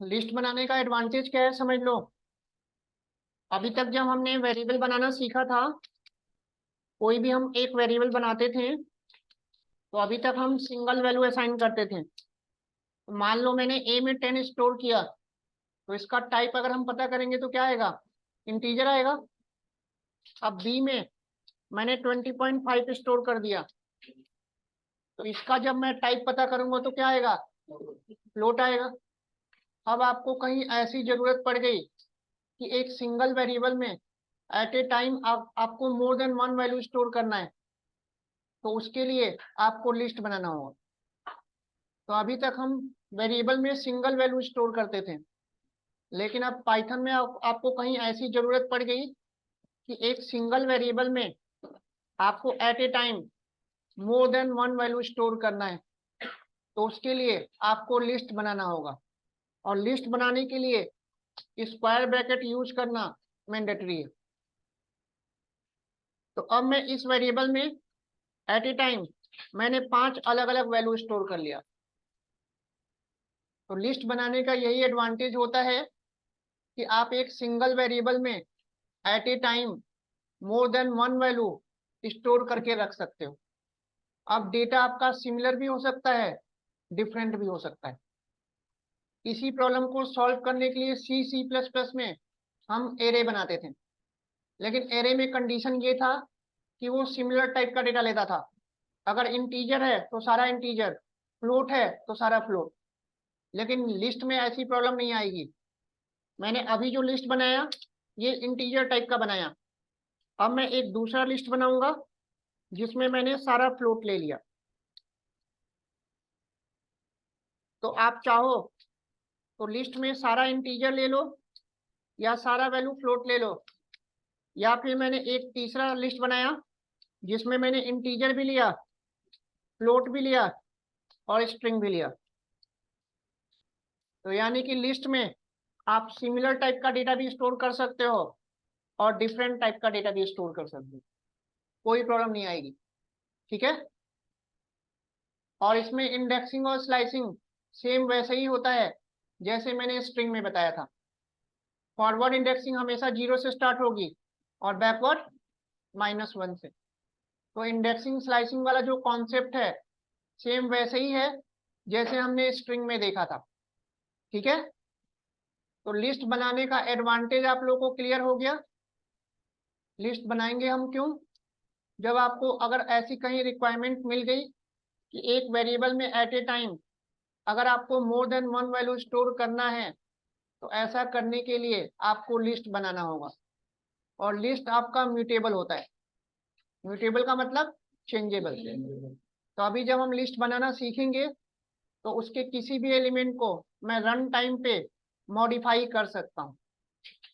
List बनाने का advantage क्या है समझ लो। अभी तक जब हमने वेरिएबल बनाना सीखा था, कोई भी हम एक वेरिएबल बनाते थे तो अभी तक हम सिंगल वैल्यू असाइन करते थे। तो मान लो मैंने ए में 10 स्टोर किया, तो इसका टाइप अगर हम पता करेंगे तो क्या आएगा, इंटीजर आएगा। अब बी में मैंने 20.5 स्टोर कर दिया, तो इसका जब मैं टाइप पता करूंगा तो क्या आएगा, फ्लोट आएगा। अब आपको कहीं ऐसी जरूरत पड़ गई कि एक सिंगल वेरिएबल में एट ए टाइम आपको मोर देन वन वैल्यू स्टोर करना है, तो उसके लिए आपको लिस्ट बनाना होगा। तो अभी तक हम वेरिएबल में सिंगल वैल्यू स्टोर करते थे, लेकिन अब पाइथन में आपको कहीं ऐसी जरूरत पड़ गई कि एक सिंगल वेरिएबल में आपको at a time more than one value store करना है, तो उसके लिए आपको लिस्ट बनाना होगा। और लिस्ट बनाने के लिए स्क्वायर ब्रैकेट यूज करना मैंडेटरी है। तो अब मैं इस वेरिएबल में एट ए टाइम मैंने 5 अलग अलग वैल्यू स्टोर कर लिया। तो लिस्ट बनाने का यही एडवांटेज होता है कि आप एक सिंगल वेरिएबल में at a time more than one value store करके रख सकते हो। अब डेटा आपका सिमिलर भी हो सकता है, डिफरेंट भी हो सकता है। इसी प्रॉब्लम को सॉल्व करने के लिए सी प्लस प्लस में हम एरे बनाते थे, लेकिन एरे में कंडीशन ये था कि वो सिमिलर टाइप का डेटा लेता था। अगर इंटीजर है तो सारा इंटीजर, फ्लोट है तो सारा फ्लोट। लेकिन लिस्ट में ऐसी प्रॉब्लम नहीं आएगी। मैंने अभी जो लिस्ट बनाया ये इंटीजर टाइप का बनाया। अब मैं एक दूसरा लिस्ट बनाऊंगा जिसमें मैंने सारा फ्लोट ले लिया। तो आप चाहो तो लिस्ट में सारा इंटीजर ले लो या सारा वैल्यू फ्लोट ले लो, या फिर मैंने एक तीसरा लिस्ट बनाया जिसमें मैंने इंटीजर भी लिया, फ्लोट भी लिया और स्ट्रिंग भी लिया। तो यानी कि लिस्ट में आप सिमिलर टाइप का डेटा भी स्टोर कर सकते हो और डिफरेंट टाइप का डेटा भी स्टोर कर सकते हो, कोई प्रॉब्लम नहीं आएगी। ठीक है। और इसमें इंडेक्सिंग और स्लाइसिंग सेम वैसे ही होता है जैसे मैंने स्ट्रिंग में बताया था। फॉरवर्ड इंडेक्सिंग हमेशा 0 से स्टार्ट होगी और बैकवर्ड -1 से। तो इंडेक्सिंग स्लाइसिंग वाला जो कॉन्सेप्ट है सेम वैसे ही है जैसे हमने स्ट्रिंग में देखा था। ठीक है। तो लिस्ट बनाने का एडवांटेज आप लोगों को क्लियर हो गया। लिस्ट बनाएंगे हम क्यों, जब आपको अगर ऐसी कहीं रिक्वायरमेंट मिल गई कि एक वेरिएबल में एट ए टाइम अगर आपको मोर देन वन वैल्यू स्टोर करना है, तो ऐसा करने के लिए आपको लिस्ट बनाना होगा। और लिस्ट आपका म्यूटेबल होता है। म्यूटेबल का मतलब चेंजेबल। तो अभी जब हम लिस्ट बनाना सीखेंगे तो उसके किसी भी एलिमेंट को मैं रन टाइम पे मॉडिफाई कर सकता हूँ।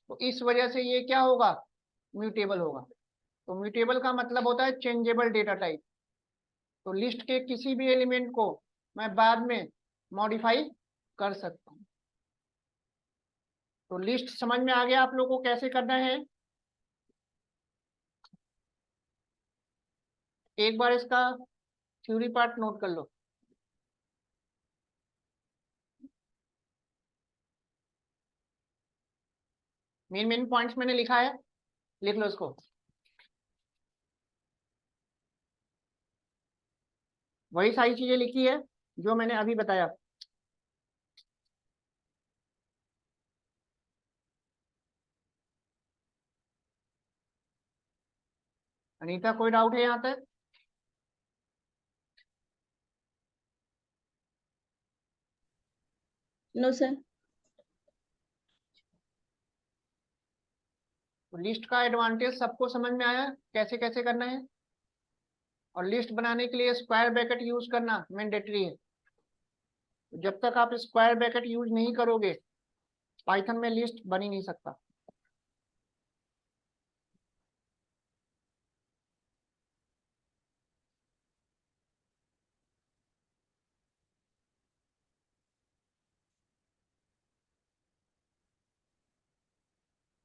तो इस वजह से ये क्या होगा, म्यूटेबल होगा। तो म्यूटेबल का मतलब होता है चेंजेबल डेटा टाइप। तो लिस्ट के किसी भी एलिमेंट को मैं बाद में मॉडिफाई कर सकता हूँ। तो लिस्ट समझ में आ गया आप लोगों को कैसे करना है। एक बार इसका थ्योरी पार्ट नोट कर लो। मेन मेन पॉइंट्स मैंने लिखा है, लिख लो इसको। वही सारी चीजें लिखी है जो मैंने अभी बताया। अनीता कोई डाउट है यहाँ तक। No sir. तो लिस्ट का एडवांटेज सबको समझ में आया कैसे कैसे करना है। और लिस्ट बनाने के लिए स्क्वायर ब्रैकेट यूज करना मैंडेटरी है। तो जब तक आप स्क्वायर ब्रैकेट यूज नहीं करोगे पाइथन में लिस्ट बन ही नहीं सकता।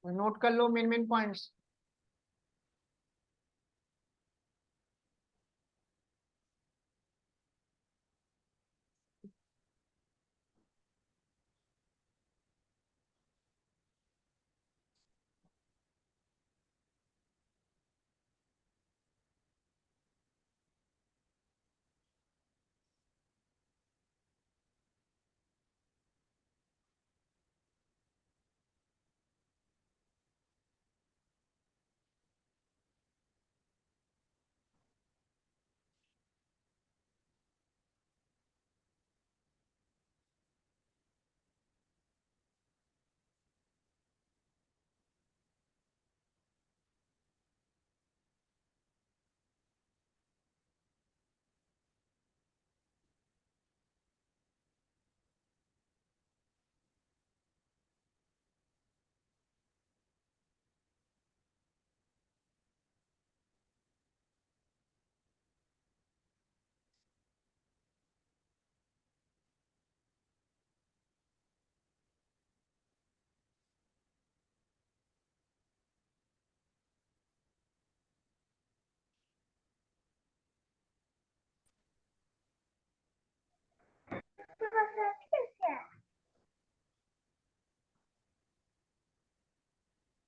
नोट कर लो मेन मेन पॉइंट्स।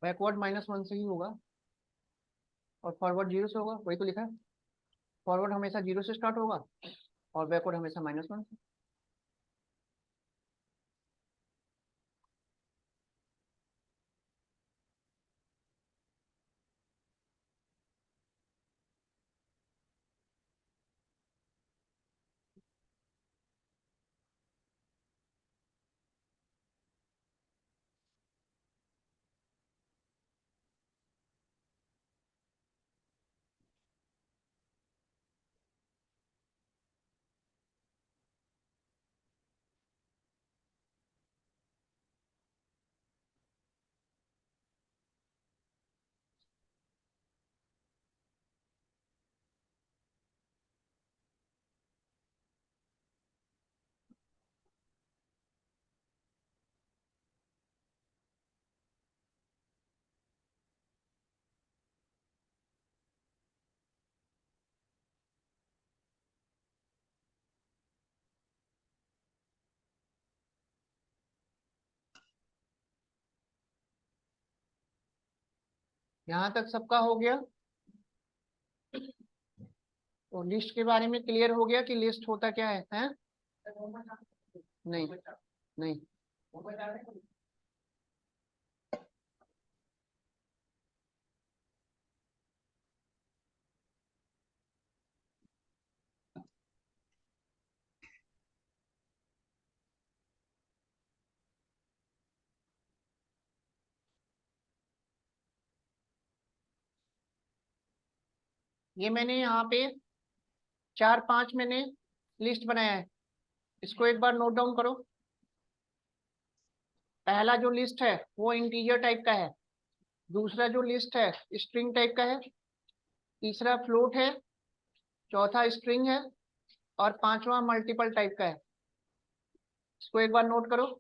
बैकवर्ड -1 से ही होगा और फॉरवर्ड 0 से होगा, वही तो लिखा है। फॉरवर्ड हमेशा 0 से स्टार्ट होगा और बैकवर्ड हमेशा -1 से। यहाँ तक सबका हो गया। तो लिस्ट के बारे में क्लियर हो गया कि लिस्ट होता क्या है, हैं? नहीं, नहीं। ये मैंने यहाँ पे 4-5 मैंने लिस्ट बनाया है, इसको एक बार नोट डाउन करो। पहला जो लिस्ट है वो इंटीजर टाइप का है, दूसरा जो लिस्ट है स्ट्रिंग टाइप का है, तीसरा फ्लोट है, चौथा स्ट्रिंग है और पांचवा मल्टीपल टाइप का है। इसको एक बार नोट करो।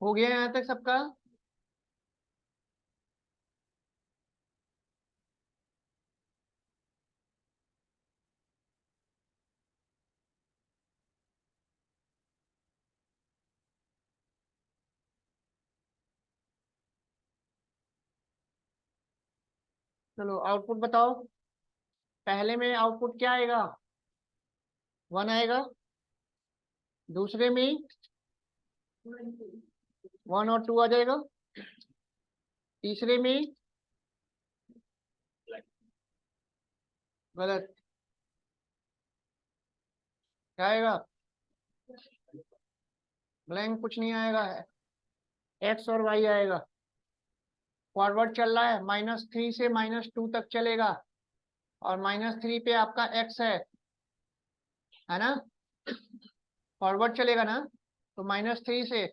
हो गया यहाँ तक सबका? चलो आउटपुट बताओ। पहले में आउटपुट क्या आएगा? 1 आएगा। दूसरे में 1 और 2 आ जाएगा। तीसरे में गलत। क्या आएगा? ब्लैंक कुछ नहीं आएगा, एक्स और वाई आएगा। फॉरवर्ड चल रहा है, -3 से -2 तक चलेगा, और -3 पे आपका एक्स है ना? फॉरवर्ड चलेगा ना, तो -3 से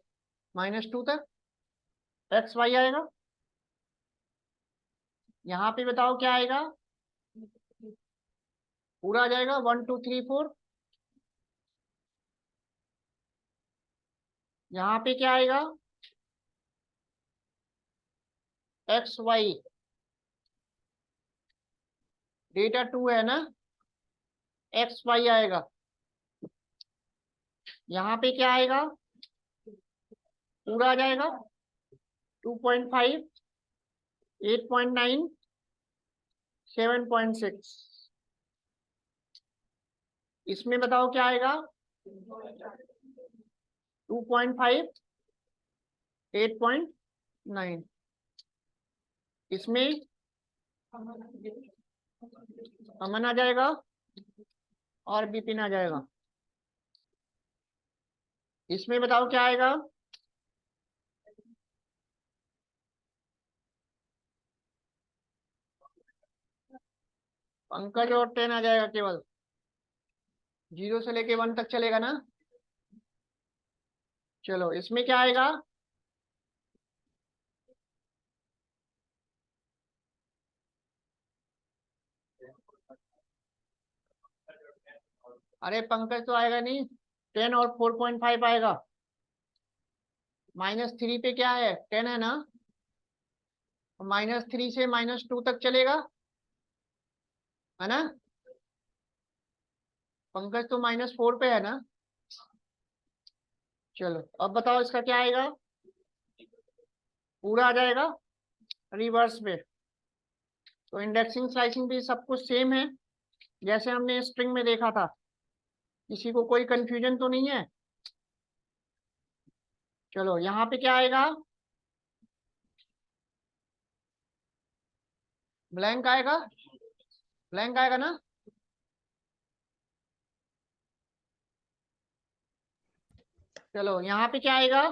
-2 तक एक्स वाई आएगा। यहाँ पे बताओ क्या आएगा? पूरा आ जाएगा 1 2 3 4। यहाँ पे क्या आएगा? X Y. डेटा 2 है ना, एक्स वाई आएगा। यहाँ पे क्या आएगा? पूरा आ जाएगा 2.5, 8.9, 7.6। इसमें बताओ क्या आएगा? 2.5, 8.9। इसमें अमन आ जाएगा और बिपिन आ जाएगा। इसमें बताओ क्या आएगा? पंकज और 10 आ जाएगा केवल। 0 से लेके 1 तक चलेगा ना। चलो इसमें क्या आएगा? अरे पंकज तो आएगा नहीं, 10 और 4.5 आएगा। -3 पे क्या है? 10 है ना, -3 से -2 तक चलेगा, है ना? पंकज तो -4 पे है ना। चलो अब बताओ इसका क्या आएगा? पूरा आ जाएगा रिवर्स पे। तो इंडेक्सिंग स्लाइसिंग भी सब कुछ सेम है, जैसे हमने स्ट्रिंग में देखा था। किसी को कोई कंफ्यूजन तो नहीं है? चलो यहाँ पे क्या आएगा? ब्लैंक आएगा। ब्लैंक आएगा ना। चलो यहाँ पे क्या आएगा?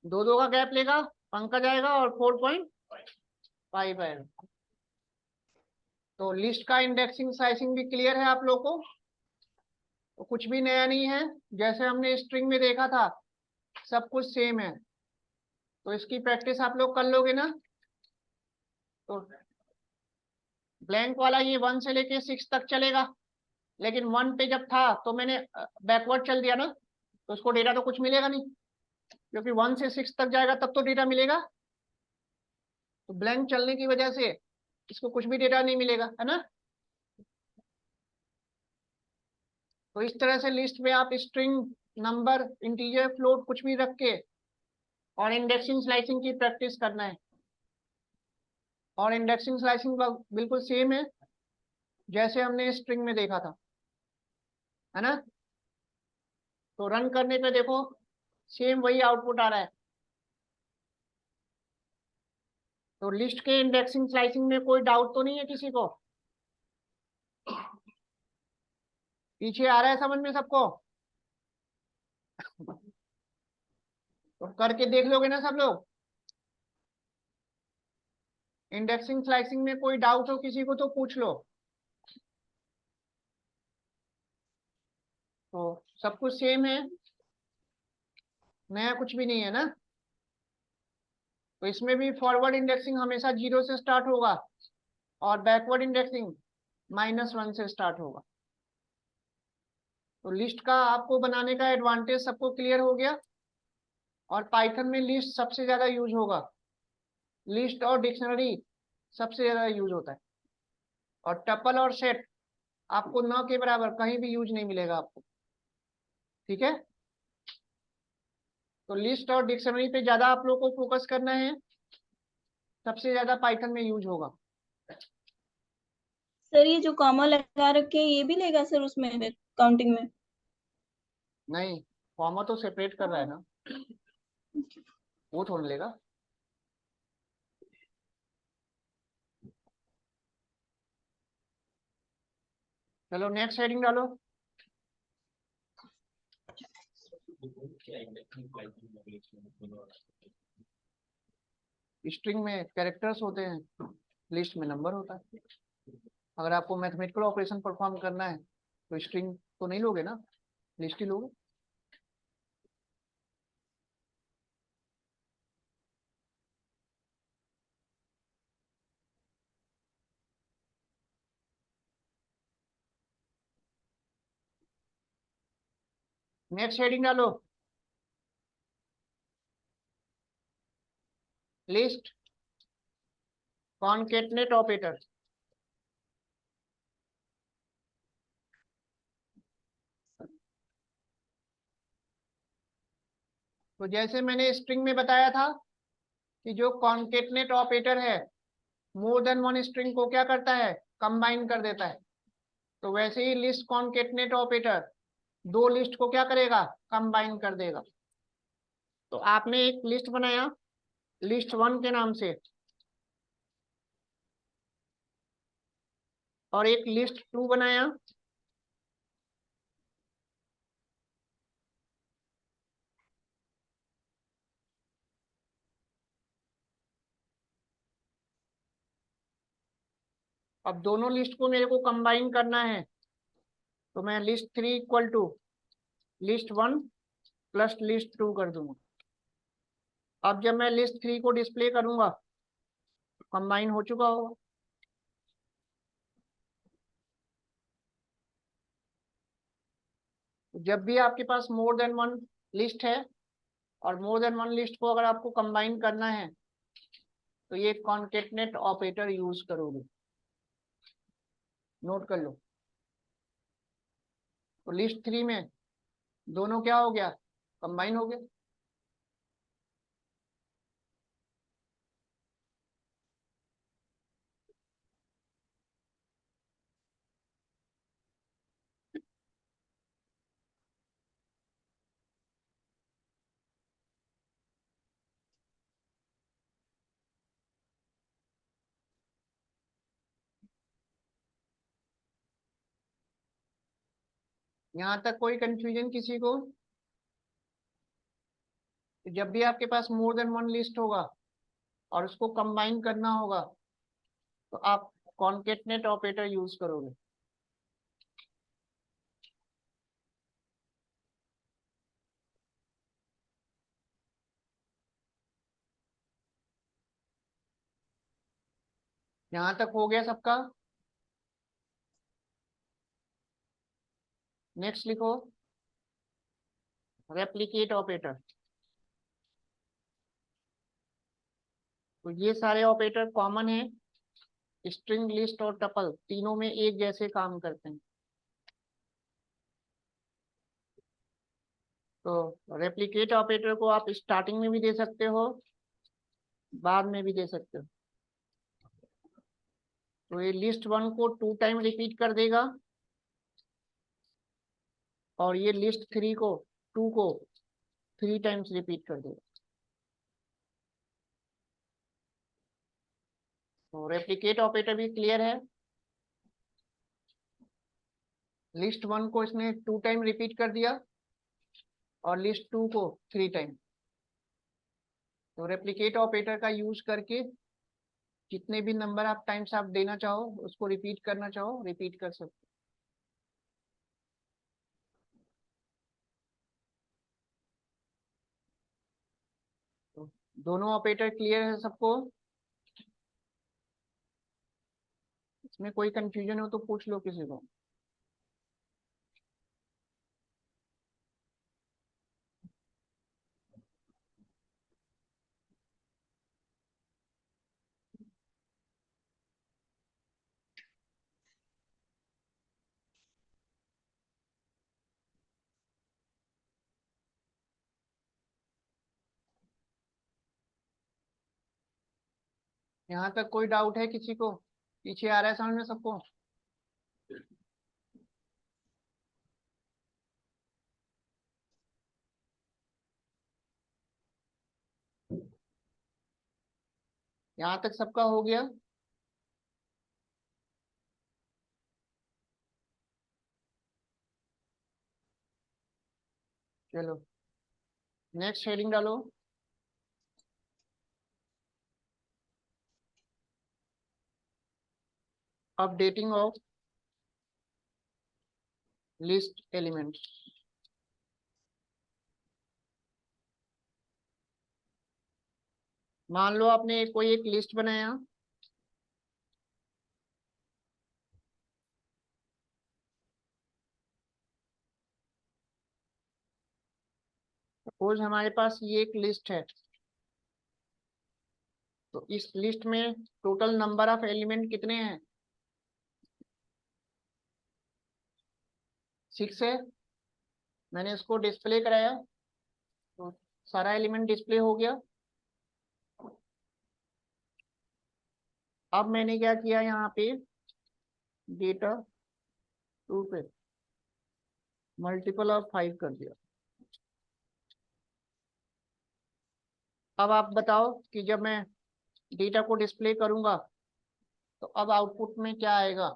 दो दो का गैप लेगा, पंकज आएगा और 4.5 आएगा। तो लिस्ट का इंडेक्सिंग स्लाइसिंग भी क्लियर है आप लोग को? तो कुछ भी नया नहीं है, जैसे हमने स्ट्रिंग में देखा था सब कुछ सेम है। तो इसकी प्रैक्टिस आप लोग कर लोगे ना। तो ब्लैंक वाला ये 1 से लेके 6 तक चलेगा, लेकिन 1 पे जब था तो मैंने बैकवर्ड चल दिया ना, तो उसको डेटा तो कुछ मिलेगा नहीं, क्योंकि 1 से 6 तक जाएगा तब तो डेटा मिलेगा। तो ब्लैंक चलने की वजह से इसको कुछ भी डेटा नहीं मिलेगा, है ना। तो इस तरह से लिस्ट में आप स्ट्रिंग, नंबर, इंटीजर, फ्लोट कुछ भी रख के और इंडेक्सिंग स्लाइसिंग की प्रैक्टिस करना है। और इंडेक्सिंग स्लाइसिंग बिल्कुल सेम है जैसे हमने स्ट्रिंग में देखा था, है ना। तो रन करने पे देखो सेम वही आउटपुट आ रहा है। तो लिस्ट के इंडेक्सिंग स्लाइसिंग में कोई डाउट तो नहीं है किसी को? पीछे आ रहा है समझ में सबको? तो करके देख लोगे ना सब लोग? इंडेक्सिंग स्लाइसिंग में कोई डाउट हो किसी को तो पूछ लो। तो सब कुछ सेम है, नया कुछ भी नहीं है ना। तो इसमें भी फॉरवर्ड इंडेक्सिंग हमेशा 0 से स्टार्ट होगा और बैकवर्ड इंडेक्सिंग -1 से स्टार्ट होगा। तो लिस्ट का आपको बनाने का एडवांटेज सबको क्लियर हो गया। और पाइथन में लिस्ट सबसे ज्यादा यूज होगा, लिस्ट और डिक्शनरी सबसे ज्यादा यूज होता है। और टपल और सेट आपको न के बराबर कहीं भी यूज नहीं मिलेगा आपको, ठीक है। तो लिस्ट और डिक्शनरी पे ज्यादा आप लोग को फोकस करना है, सबसे ज्यादा पाइथन में यूज होगा। सर ये जो कॉमा लगा रखे हैं ये भी लेगा सर उसमें काउंटिंग में? नहीं, कॉमा तो सेपरेट कर रहा है ना, वो थोड़ा लेगा। चलो नेक्स्ट हेडिंग डालो। स्ट्रिंग में कैरेक्टर्स होते हैं, लिस्ट में नंबर होता है। अगर आपको मैथमेटिकल ऑपरेशन परफॉर्म करना है तो स्ट्रिंग तो नहीं लोगे ना, लिस्ट ही लोगे। नेक्स्ट हेडिंग डालो, लिस्ट कॉनकेटनेट ऑपरेटर। तो जैसे मैंने स्ट्रिंग में बताया था कि जो कॉनकेटनेट ऑपरेटर है मोर देन वन स्ट्रिंग को क्या करता है, कंबाइन कर देता है। तो वैसे ही लिस्ट कॉनकेटनेट ऑपरेटर दो लिस्ट को क्या करेगा, कंबाइन कर देगा। तो आपने एक लिस्ट बनाया लिस्ट वन के नाम से, और एक लिस्ट टू बनाया, अब दोनों लिस्ट को मेरे को कंबाइन करना है। तो मैं list three equal to list one plus list two कर दूंगा। अब जब मैं लिस्ट थ्री को डिस्प्ले करूंगा कंबाइन हो चुका होगा। जब भी आपके पास मोर देन वन लिस्ट है और मोर देन वन लिस्ट को अगर आपको कंबाइन करना है तो ये कॉन्केटनेट ऑपरेटर यूज करोगे, नोट कर लो। तो लिस्ट थ्री में दोनों क्या हो गया, कंबाइन हो गया। यहाँ तक कोई कंफ्यूजन किसी को? जब भी आपके पास मोर देन वन लिस्ट होगा और उसको कंबाइन करना होगा तो आप कॉन्केटनेट ऑपरेटर यूज करोगे। यहाँ तक हो गया सबका? नेक्स्ट लिखो रेप्लिकेट ऑपरेटर। तो ये सारे ऑपरेटर कॉमन है, स्ट्रिंग लिस्ट और टपल तीनों में एक जैसे काम करते हैं। तो रेप्लिकेट ऑपरेटर को आप स्टार्टिंग में भी दे सकते हो, बाद में भी दे सकते हो। तो ये लिस्ट वन को टू टाइम रिपीट कर देगा और ये लिस्ट थ्री को टू को थ्री टाइम्स रिपीट कर देगा। तो रेप्लिकेट ऑपरेटर भी क्लियर है। लिस्ट वन को इसने टू टाइम रिपीट कर दिया और लिस्ट टू को थ्री टाइम। तो रेप्लिकेट ऑपरेटर का यूज करके जितने भी नंबर आप टाइम्स आप देना चाहो उसको रिपीट करना चाहो रिपीट कर सकते हो। तो दोनों ऑपरेटर क्लियर है सबको? इसमें कोई कंफ्यूजन हो तो पूछ लो किसी को। यहाँ तक कोई डाउट है किसी को? पीछे आ रहा है समझ में सबको? यहाँ तक सबका हो गया? चलो नेक्स्ट हेडिंग डालो। Updating of list element. मान लो आपने कोई एक लिस्ट बनाया, सपोज हमारे पास ये एक लिस्ट है, तो इस लिस्ट में टोटल नंबर ऑफ एलिमेंट कितने हैं? 6 है। मैंने इसको डिस्प्ले कराया तो सारा एलिमेंट डिस्प्ले हो गया। अब मैंने क्या किया, यहाँ पे डेटा 2 पे मल्टीपल ऑफ 5 कर दिया। अब आप बताओ कि जब मैं डेटा को डिस्प्ले करूंगा तो अब आउटपुट में क्या आएगा?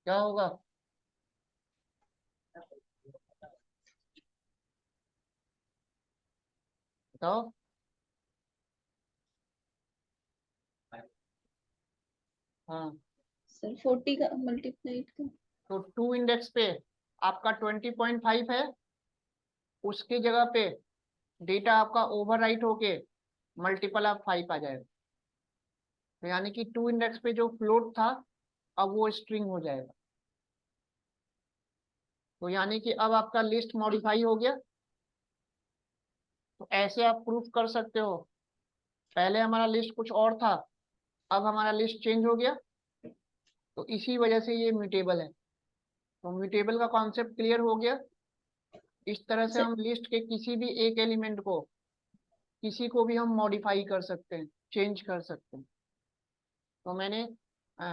क्या होगा? बताओ। हाँ, सर 40 का मल्टीप्लाइड का। तो 2 इंडेक्स पे आपका 20.5 है, उसकी जगह पे डेटा आपका ओवरराइट होके मल्टीपल ऑफ 5 आ जाएगा। तो यानी कि 2 इंडेक्स पे जो फ्लोट था अब वो स्ट्रिंग हो जाएगा। तो यानी कि अब आपका लिस्ट मॉडिफाई हो गया। तो ऐसे आप प्रूफ कर सकते हो, पहले हमारा लिस्ट कुछ और था, अब हमारा लिस्ट चेंज हो गया, तो इसी वजह से ये म्यूटेबल है। तो म्यूटेबल का कॉन्सेप्ट क्लियर हो गया। इस तरह से सर हम लिस्ट के किसी भी एक एलिमेंट को, किसी को भी हम मॉडिफाई कर सकते हैं, चेंज कर सकते हैं। तो मैंने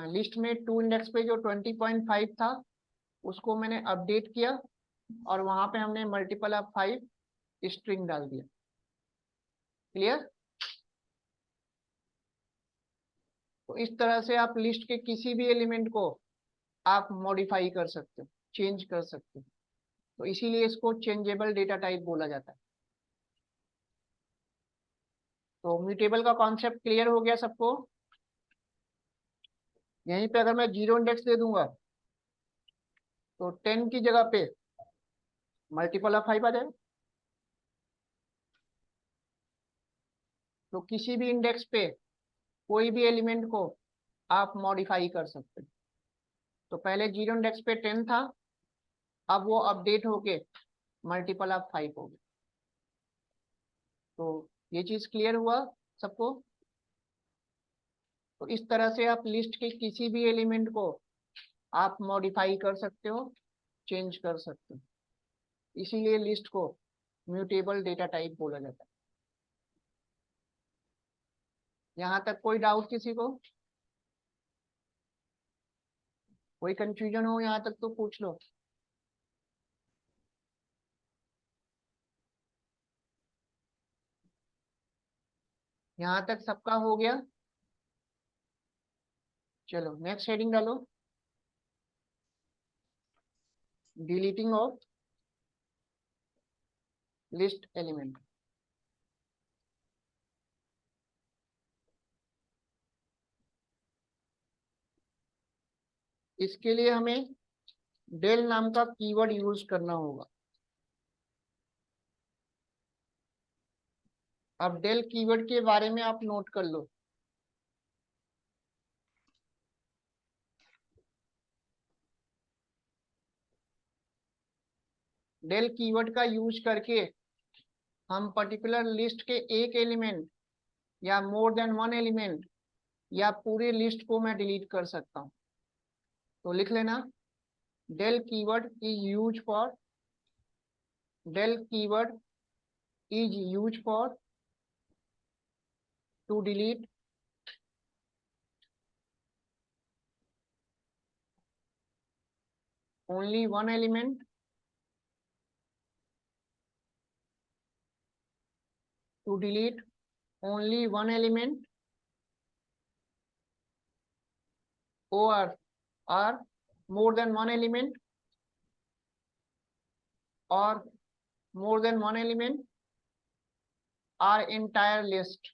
लिस्ट में 2 इंडेक्स पे जो 20.5 था उसको मैंने अपडेट किया और वहां पे हमने मल्टीपल ऑफ 5 स्ट्रिंग डाल दिया। क्लियर? तो इस तरह से आप लिस्ट के किसी भी एलिमेंट को आप मॉडिफाई कर सकते हो, चेंज कर सकते हो। तो इसीलिए इसको चेंजेबल डेटा टाइप बोला जाता है। तो म्यूटेबल का कॉन्सेप्ट क्लियर हो गया सबको? यहीं पे अगर मैं 0 इंडेक्स दे दूंगा तो 10 की जगह पे मल्टीपल ऑफ 5 आ जाएगा। तो किसी भी इंडेक्स पे कोई भी एलिमेंट को आप मॉडिफाई कर सकते हैं। तो पहले 0 इंडेक्स पे 10 था, अब वो अपडेट होके मल्टीपल ऑफ 5 हो गया। तो ये चीज क्लियर हुआ सबको? तो इस तरह से आप लिस्ट के किसी भी एलिमेंट को आप मॉडिफाई कर सकते हो, चेंज कर सकते हो। इसीलिए लिस्ट को म्यूटेबल डेटा टाइप बोला जाता है। यहाँ तक कोई डाउट किसी को? कोई कंफ्यूजन हो यहाँ तक तो पूछ लो। यहाँ तक सबका हो गया? चलो नेक्स्ट हेडिंग डालो। Deleting of list element. इसके लिए हमें डेल नाम का कीवर्ड यूज करना होगा। अब डेल कीवर्ड के बारे में आप नोट कर लो। डेल कीवर्ड का यूज करके हम पर्टिकुलर लिस्ट के एक एलिमेंट या मोर देन वन एलिमेंट या पूरे लिस्ट को मैं डिलीट कर सकता हूँ। तो लिख लेना, del keyword is used for del keyword is used for to delete only one element to delete only one element or more than one element or more than one element or entire list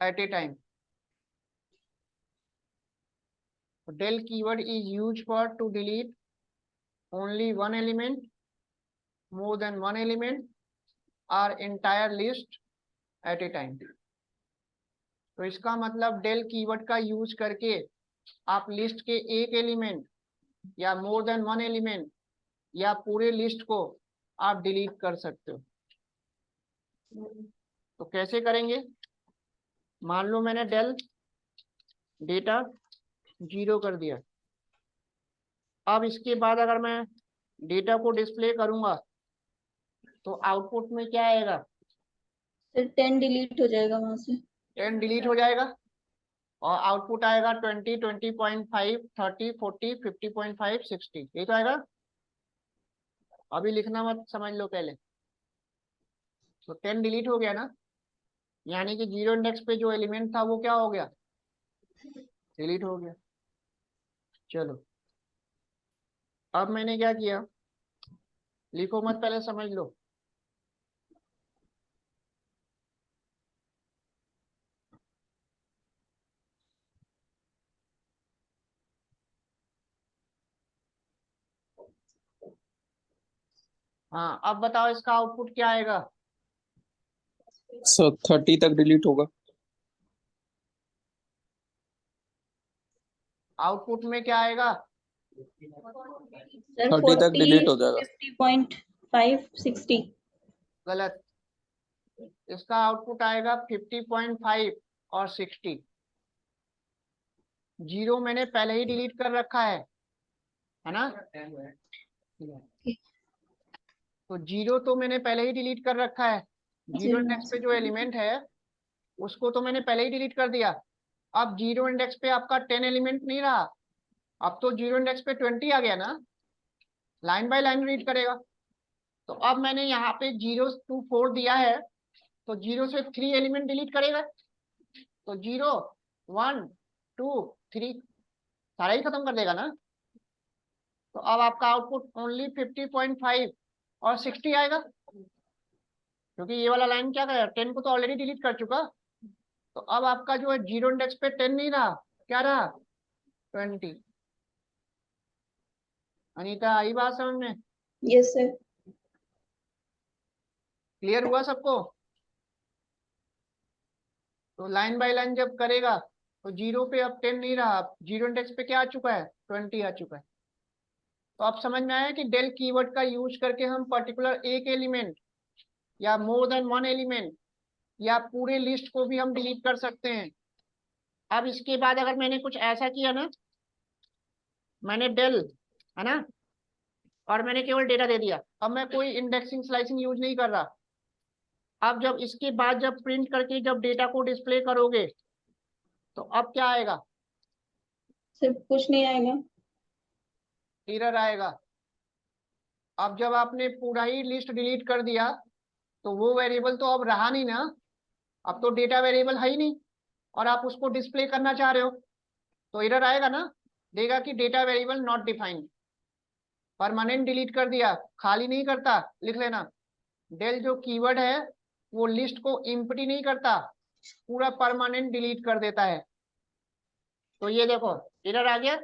at a time. Del keyword is used for to delete only one element, more than one element or entire list at a time. तो इसका मतलब del keyword का use करके आप list के एक element या मोर than one element या पूरे लिस्ट को आप डिलीट कर सकते हो। तो कैसे करेंगे? मान लो मैंने del डेटा 0 कर दिया। अब इसके बाद अगर मैं डेटा को डिस्प्ले करूंगा तो आउटपुट में क्या आएगा? फिर 10 डिलीट हो जाएगा वहां से। 10 डिलीट हो जाएगा और आउटपुट आएगा 20, 20.5, 30, 40, 50.5, 60। यही तो आएगा। अभी लिखना मत, समझ लो पहले। तो 10 डिलीट हो गया ना, यानी कि 0 इंडेक्स पे जो एलिमेंट था वो क्या हो गया? डिलीट हो गया। चलो अब मैंने क्या किया, लिखो मत, पहले समझ लो। हाँ अब बताओ इसका आउटपुट क्या आएगा? सर 30 तक डिलीट होगा। आउटपुट में क्या आएगा? सर 30 तक 40, डिलीट हो जाएगा। 50.5, 60। गलत। इसका आउटपुट आएगा 50.5 और 60। 0 मैंने पहले ही डिलीट कर रखा है ना? तो 0 तो मैंने पहले ही डिलीट कर रखा है। 0 इंडेक्स पे जो एलिमेंट है उसको तो मैंने पहले ही डिलीट कर दिया। अब 0 इंडेक्स पे आपका 10 एलिमेंट नहीं रहा, अब तो 0 इंडेक्स पे 20 आ गया ना। लाइन बाय लाइन रीड करेगा। तो अब मैंने यहाँ पे 0 to 4 दिया है, तो 0 से 3 एलिमेंट डिलीट करेगा। तो 0, 1, 2, 3 सारा ही खत्म कर देगा ना। तो अब आपका आउटपुट ओनली 50.5 और 60 आएगा, क्योंकि ये वाला लाइन क्या करेगा? 10 को तो ऑलरेडी डिलीट कर चुका। तो अब आपका जो है 0 इंडेक्स पे 10 नहीं रहा, क्या रहा? 20। अनीता आई बात समझ में? Yes sir. क्लियर हुआ सबको? तो लाइन बाय लाइन जब करेगा तो 0 पे अब 10 नहीं रहा, 0 इंडेक्स पे क्या आ चुका है? 20 आ चुका है। तो अब समझ में आया कि डेल कीवर्ड का यूज करके हम पर्टिकुलर एक एलिमेंट या मोर देन वन एलिमेंट या पूरे लिस्ट को भी हम डिलीट कर सकते हैं। अब इसके बाद अगर मैंने कुछ ऐसा किया ना, मैंने डेल, है ना, और मैंने केवल डेटा दे दिया, अब मैं कोई इंडेक्सिंग स्लाइसिंग यूज नहीं कर रहा। अब जब इसके बाद जब प्रिंट करके जब डेटा को डिस्प्ले करोगे तो अब क्या आएगा? सर कुछ नहीं आएगा। एरर आएगा। अब जब आपने पूरा ही लिस्ट डिलीट कर दिया तो वो वेरिएबल तो अब रहा नहीं ना, अब तो डेटा वेरिएबल है ही नहीं और आप उसको डिस्प्ले करना चाह रहे हो, तो एरर आएगा ना, देगा कि data variable not defined. Permanent delete कर दिया, खाली नहीं करता, लिख लेना। डेल जो कीवर्ड है वो लिस्ट को एम्प्टी नहीं करता, पूरा परमानेंट डिलीट कर देता है। तो ये देखो एरर आ गया,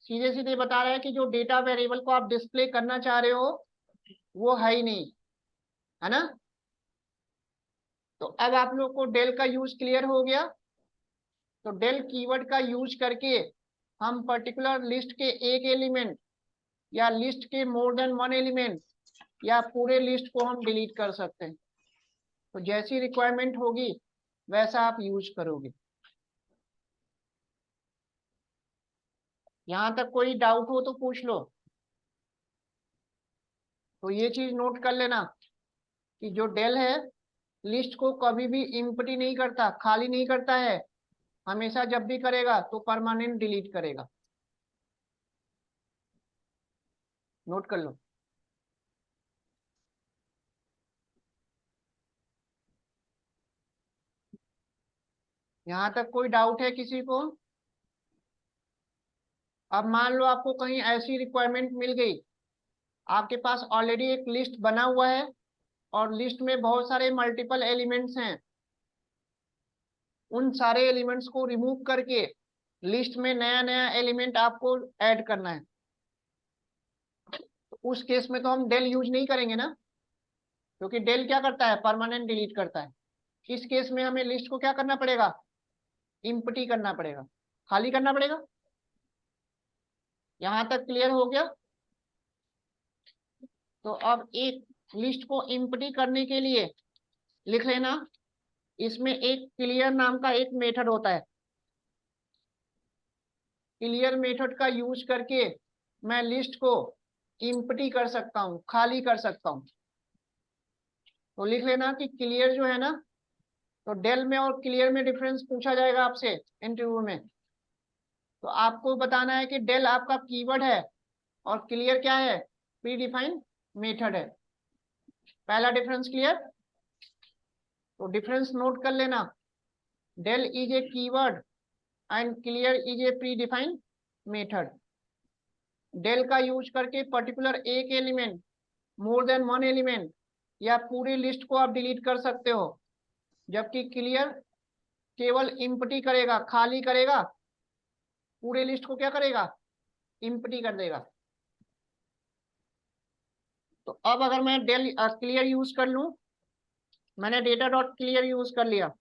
सीधे सीधे बता रहा है कि जो डेटा वेरिएबल को आप डिस्प्ले करना चाह रहे हो वो है ही नहीं, है ना। तो अब आप लोग को डेल का यूज क्लियर हो गया। तो डेल कीवर्ड का यूज करके हम पर्टिकुलर लिस्ट के एक एलिमेंट या लिस्ट के मोर देन वन एलिमेंट या पूरे लिस्ट को हम डिलीट कर सकते हैं। तो जैसी रिक्वायरमेंट होगी वैसा आप यूज करोगे। यहाँ तक कोई डाउट हो तो पूछ लो। तो ये चीज नोट कर लेना कि जो डेल है लिस्ट को कभी भी इम्पटी नहीं करता, खाली नहीं करता है, हमेशा जब भी करेगा तो परमानेंट डिलीट करेगा। नोट कर लो। यहां तक कोई डाउट है किसी को? अब मान लो आपको कहीं ऐसी रिक्वायरमेंट मिल गई, आपके पास ऑलरेडी एक लिस्ट बना हुआ है और लिस्ट में बहुत सारे मल्टीपल एलिमेंट्स हैं, उन सारे एलिमेंट्स को रिमूव करके लिस्ट में नया नया एलिमेंट आपको ऐड करना है। तो उस केस में तो हम डेल यूज नहीं करेंगे ना, क्योंकि डेल क्या करता है, परमानेंट डिलीट करता है। इस केस में हमें लिस्ट को क्या करना पड़ेगा, इम्पटी करना पड़ेगा, खाली करना पड़ेगा। यहां तक क्लियर हो गया? तो अब एक लिस्ट को इम्पटी करने के लिए लिख लेना, इसमें एक क्लियर नाम का एक मेथड होता है। क्लियर मेथड का यूज करके मैं लिस्ट को इम्पटी कर सकता हूं, खाली कर सकता हूं। तो लिख लेना कि क्लियर जो है ना, तो डेल में और क्लियर में डिफरेंस पूछा जाएगा आपसे इंटरव्यू में, तो आपको बताना है कि डेल आपका कीवर्ड है और क्लियर क्या है, प्री डिफाइंड मेथड है। पहला डिफरेंस क्लियर? तो डिफरेंस नोट कर लेना, del is a keyword and clear is a predefined method. Del का यूज करके पर्टिकुलर एक element, more than one element या पूरी लिस्ट को आप डिलीट कर सकते हो, जबकि क्लियर केवल इम्पटी करेगा, खाली करेगा, पूरे लिस्ट को क्या करेगा, इम्पटी कर देगा। तो अब अगर मैं डेल क्लियर यूज कर लूं, मैंने डेटा डॉट क्लियर यूज कर लिया,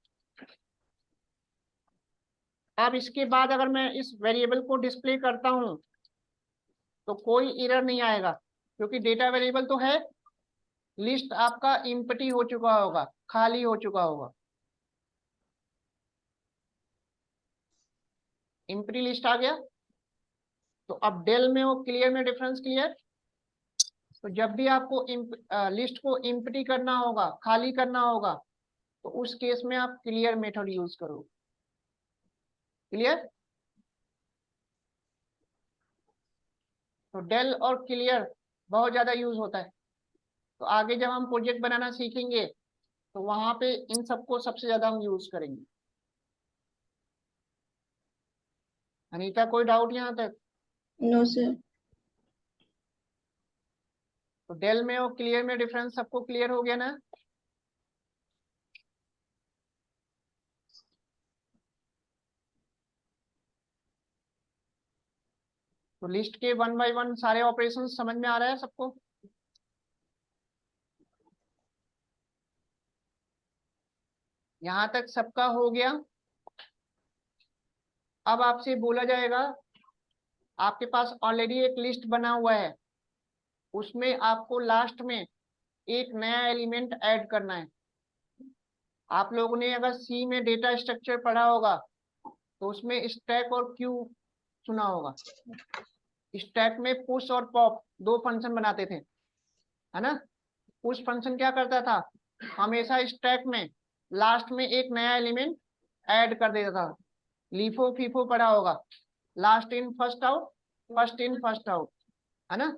अब इसके बाद अगर मैं इस वेरिएबल को डिस्प्ले करता हूं तो कोई एरर नहीं आएगा, क्योंकि डेटा वेरिएबल तो है, लिस्ट आपका इम्पटी हो चुका होगा, खाली हो चुका होगा। इम्पटी लिस्ट आ गया। तो अब डेल में और क्लियर में डिफरेंस क्लियर। तो जब भी आपको लिस्ट को इम्पटी करना होगा, खाली करना होगा, तो उस केस में आप क्लियर मेथड यूज करो। क्लियर? तो डेल और क्लियर बहुत ज्यादा यूज होता है। तो आगे जब हम प्रोजेक्ट बनाना सीखेंगे तो वहां पे इन सबको सबसे ज्यादा हम यूज करेंगे। अनीता कोई डाउट यहाँ तक? No sir. तो डेल में और क्लियर में डिफरेंस सबको क्लियर हो गया ना? तो लिस्ट के वन बाय वन सारे ऑपरेशन समझ में आ रहा है सबको? यहां तक सबका हो गया। अब आपसे बोला जाएगा, आपके पास ऑलरेडी एक लिस्ट बना हुआ है, उसमें आपको लास्ट में एक नया एलिमेंट ऐड करना है। आप लोगों ने अगर सी में डेटा स्ट्रक्चर पढ़ा होगा तो उसमें स्टैक और क्यू सुना होगा। स्टैक में पुश और पॉप दो फंक्शन बनाते थे, है ना? पुश फंक्शन क्या करता था, हमेशा स्टैक में लास्ट में एक नया एलिमेंट ऐड कर देता था। लीफो फीफो पढ़ा होगा, last in first out, first in first out, है ना?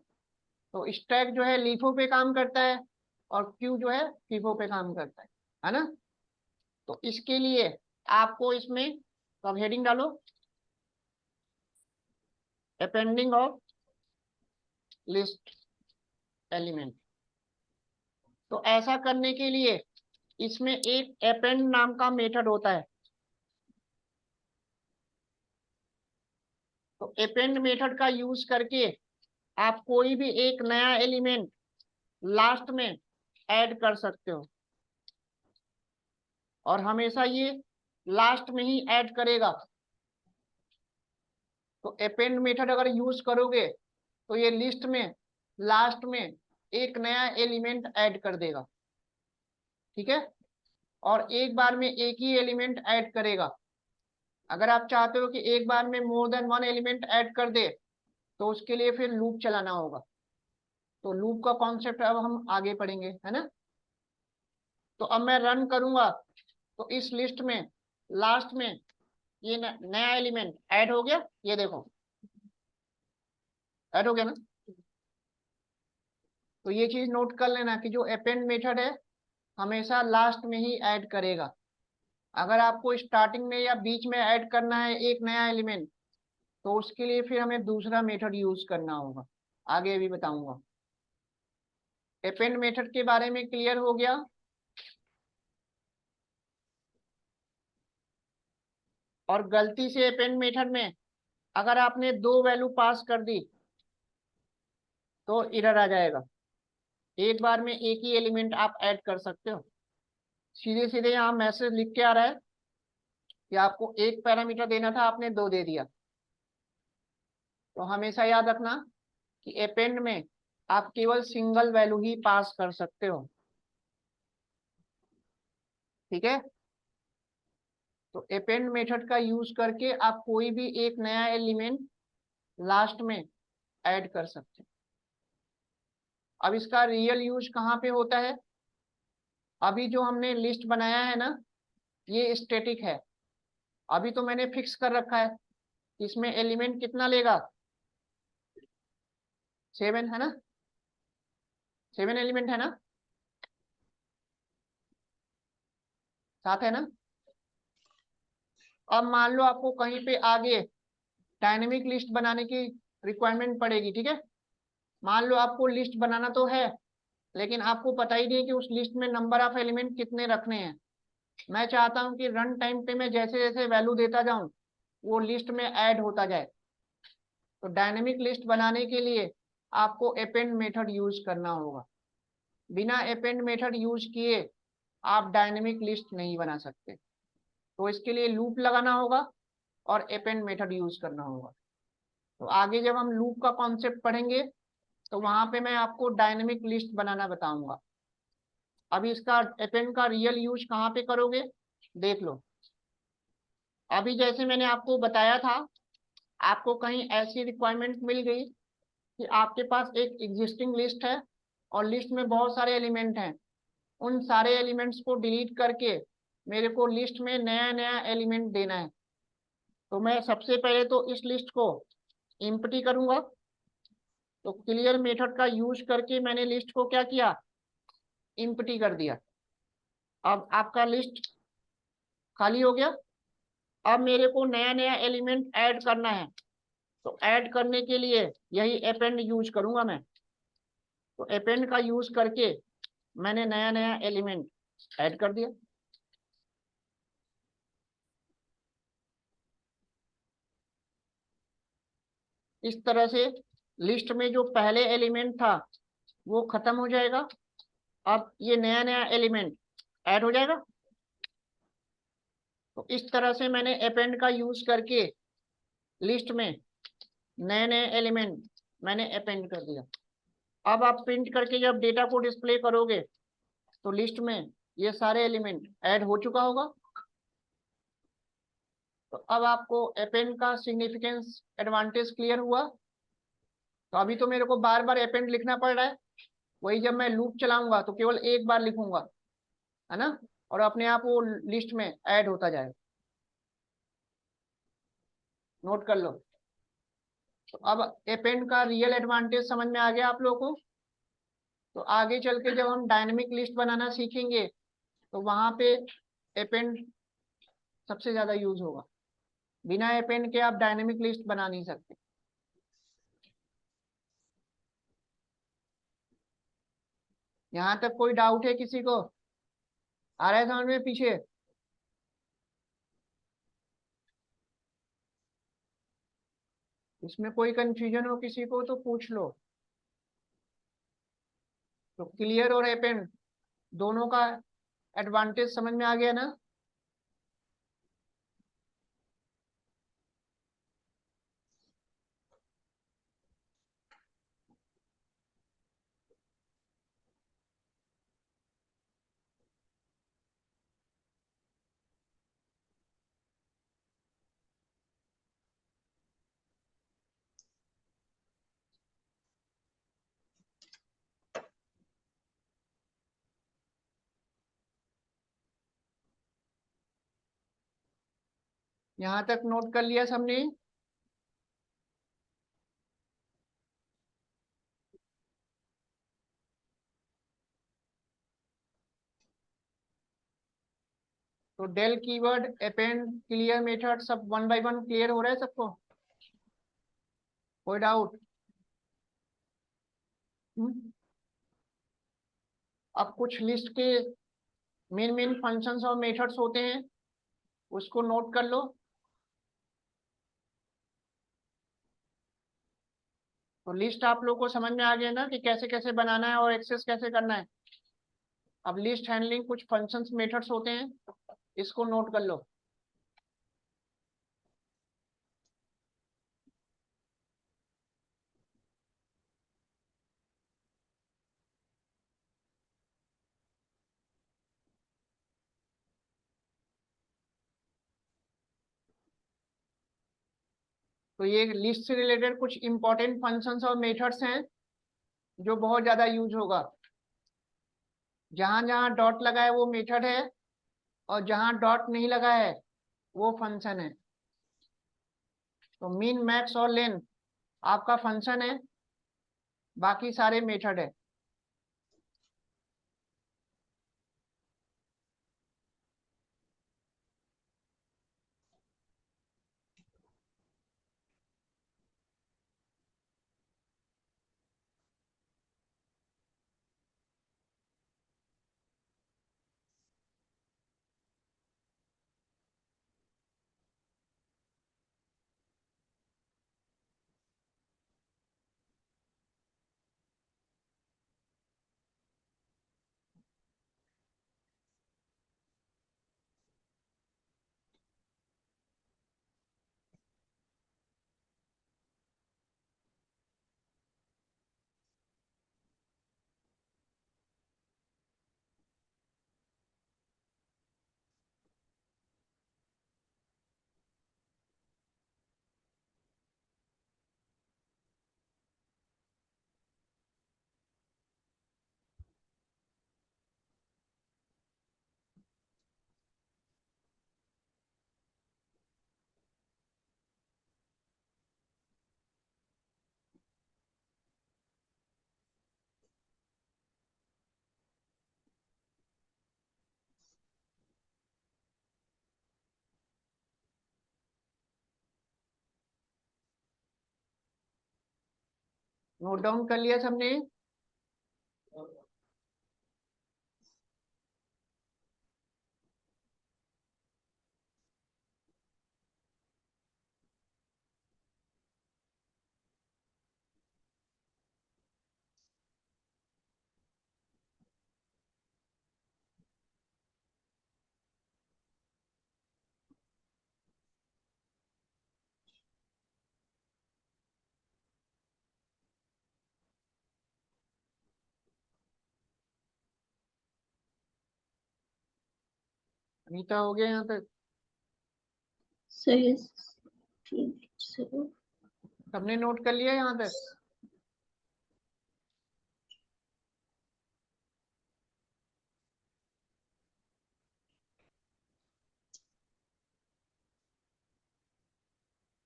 तो स्टैक जो है लीफो पे काम करता है और क्यू जो है फीफो पे काम करता है ना? तो इसके लिए आपको इसमें, तो अब हेडिंग डालो, अपेंडिंग ऑफ लिस्ट एलिमेंट। तो ऐसा करने के लिए इसमें एक अपेंड नाम का मेथड होता है। तो अपेंड मेथड का यूज करके आप कोई भी एक नया एलिमेंट लास्ट में ऐड कर सकते हो, और हमेशा ये लास्ट में ही ऐड करेगा। तो अपेंड मेथड अगर यूज करोगे तो ये लिस्ट में लास्ट में एक नया एलिमेंट ऐड कर देगा, ठीक है? और एक बार में एक ही एलिमेंट ऐड करेगा। अगर आप चाहते हो कि एक बार में मोर देन वन एलिमेंट ऐड कर दे तो उसके लिए फिर लूप चलाना होगा। तो लूप का कॉन्सेप्ट अब हम आगे पढ़ेंगे, है ना। तो अब मैं रन करूंगा, तो इस लिस्ट में लास्ट में ये नया एलिमेंट ऐड हो गया, ये देखो ऐड हो गया ना। तो ये चीज नोट कर लेना कि जो अपेंड मेथड है हमेशा लास्ट में ही ऐड करेगा। अगर आपको स्टार्टिंग में या बीच में ऐड करना है एक नया एलिमेंट, तो उसके लिए फिर हमें दूसरा मेथड यूज करना होगा, आगे भी बताऊंगा। अपेंड मेथड के बारे में क्लियर हो गया। और गलती से अपेंड मेथड में अगर आपने दो वैल्यू पास कर दी तो एरर आ जाएगा। एक बार में एक ही एलिमेंट आप ऐड कर सकते हो। सीधे सीधे यहाँ मैसेज लिख के आ रहा है कि आपको एक पैरामीटर देना था, आपने दो दे दिया। तो हमेशा याद रखना कि अपेंड में आप केवल सिंगल वैल्यू ही पास कर सकते हो, ठीक है। तो अपेंड मेथड का यूज करके आप कोई भी एक नया एलिमेंट लास्ट में ऐड कर सकते हो। अब इसका रियल यूज कहाँ पे होता है? अभी जो हमने लिस्ट बनाया है ना, ये स्टैटिक है। अभी तो मैंने फिक्स कर रखा है इसमें एलिमेंट कितना लेगा, 7 है ना, 7 एलिमेंट है ना, 7 है ना। अब मान लो आपको कहीं पे आगे डायनेमिक लिस्ट बनाने की रिक्वायरमेंट पड़ेगी, ठीक है। मान लो आपको लिस्ट बनाना तो है, लेकिन आपको पता ही नहीं है कि उस लिस्ट में नंबर ऑफ एलिमेंट कितने रखने हैं। मैं चाहता हूं कि रन टाइम पे मैं जैसे जैसे वैल्यू देता जाऊं वो लिस्ट में ऐड होता जाए। तो डायनेमिक लिस्ट बनाने के लिए आपको अपेंड मेथड यूज करना होगा। बिना अपेंड मेथड यूज किए आप डायनेमिक लिस्ट नहीं बना सकते। तो इसके लिए लूप लगाना होगा और अपेंड मेथड यूज करना होगा। तो आगे जब हम लूप का कॉन्सेप्ट पढ़ेंगे तो वहां पे मैं आपको डायनेमिक लिस्ट बनाना बताऊंगा। अभी इसका अपेंड का रियल यूज कहाँ पे करोगे, देख लो। अभी जैसे मैंने आपको बताया था, आपको कहीं ऐसी रिक्वायरमेंट मिल गई कि आपके पास एक एग्जिस्टिंग लिस्ट है और लिस्ट में बहुत सारे एलिमेंट हैं। उन सारे एलिमेंट्स को डिलीट करके मेरे को लिस्ट में नया नया एलिमेंट देना है। तो मैं सबसे पहले तो इस लिस्ट को इम्प्टी करूंगा। तो क्लियर मेथड का यूज करके मैंने लिस्ट को क्या किया, इम्प्टी कर दिया। अब आपका लिस्ट खाली हो गया। अब मेरे को नया नया एलिमेंट ऐड करना है। तो ऐड करने के लिए यही अपेंड यूज करूंगा मैं। तो अपेंड का यूज करके मैंने नया नया एलिमेंट ऐड कर दिया। इस तरह से लिस्ट में जो पहले एलिमेंट था वो खत्म हो जाएगा। अब ये नया नया एलिमेंट ऐड हो जाएगा। तो इस तरह से मैंने अपेंड का यूज करके लिस्ट में नए नए एलिमेंट मैंने अपेंड कर दिया। अब आप प्रिंट करके जब डेटा को डिस्प्ले करोगे तो लिस्ट में ये सारे एलिमेंट ऐड हो चुका होगा। तो अब आपको अपेंड का सिग्निफिकेंस एडवांटेज क्लियर हुआ। तो अभी तो मेरे को बार बार अपेंड लिखना पड़ रहा है, वही जब मैं लूप चलाऊंगा तो केवल एक बार लिखूंगा, है ना, और अपने आप वो लिस्ट में ऐड होता जाएगा। नोट कर लो। तो अब अपेंड का रियल एडवांटेज समझ में आ गया आप लोगों को। तो आगे चल के जब हम डायनेमिक लिस्ट बनाना सीखेंगे तो वहां पे अपेंड सबसे ज्यादा यूज होगा। बिना अपेंड के आप डायनेमिक लिस्ट बना नहीं सकते। यहाँ तक कोई डाउट है किसी को, आ रहा है समझ में पीछे? इसमें कोई कंफ्यूजन हो किसी को तो पूछ लो। तो क्लियर और अपेंड दोनों का एडवांटेज समझ में आ गया ना। यहाँ तक नोट कर लिया सबने? तो del keyword, append, clear method सब वन बाय वन क्लियर हो रहा है सबको? कोई डाउट? अब कुछ लिस्ट के मेन मेन फंक्शंस और मेथड्स होते हैं, उसको नोट कर लो। तो लिस्ट आप लोग को समझ में आ गया ना कि कैसे कैसे बनाना है और एक्सेस कैसे करना है। अब लिस्ट हैंडलिंग कुछ फंक्शंस मेथड्स होते हैं, इसको नोट कर लो। तो ये लिस्ट से रिलेटेड कुछ इंपॉर्टेंट फंक्शंस और मेथड्स हैं जो बहुत ज्यादा यूज होगा। जहां जहां डॉट लगा है वो मेथड है, और जहां डॉट नहीं लगा है वो फंक्शन है। तो मीन, मैक्स और लेन आपका फंक्शन है, बाकी सारे मेथड है। नोट डाउन कर लिया सबने? अनीता हो गया यहाँ तक? सही है। ठीक, चलो। सबने नोट कर लिया यहाँ तक?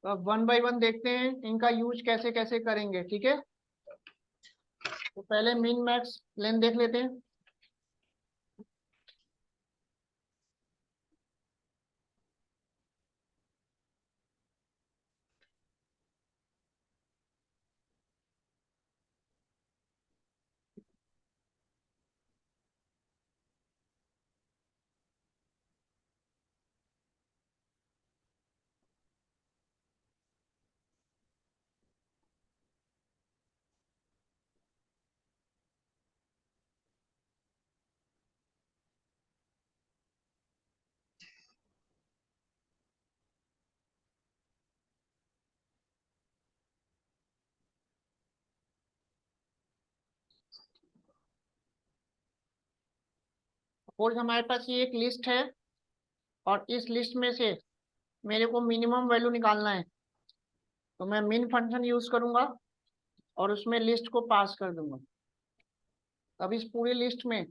तो अब वन बाय वन देखते हैं इनका यूज कैसे कैसे करेंगे, ठीक है? तो पहले मिन, मैक्स, लेन देख लेते हैं। सपोज हमारे पास ये एक लिस्ट है, और इस लिस्ट में से मेरे को मिनिमम वैल्यू निकालना है। तो मैं मिन फंक्शन यूज करूंगा और उसमें लिस्ट को पास कर दूंगा। अब इस पूरी लिस्ट में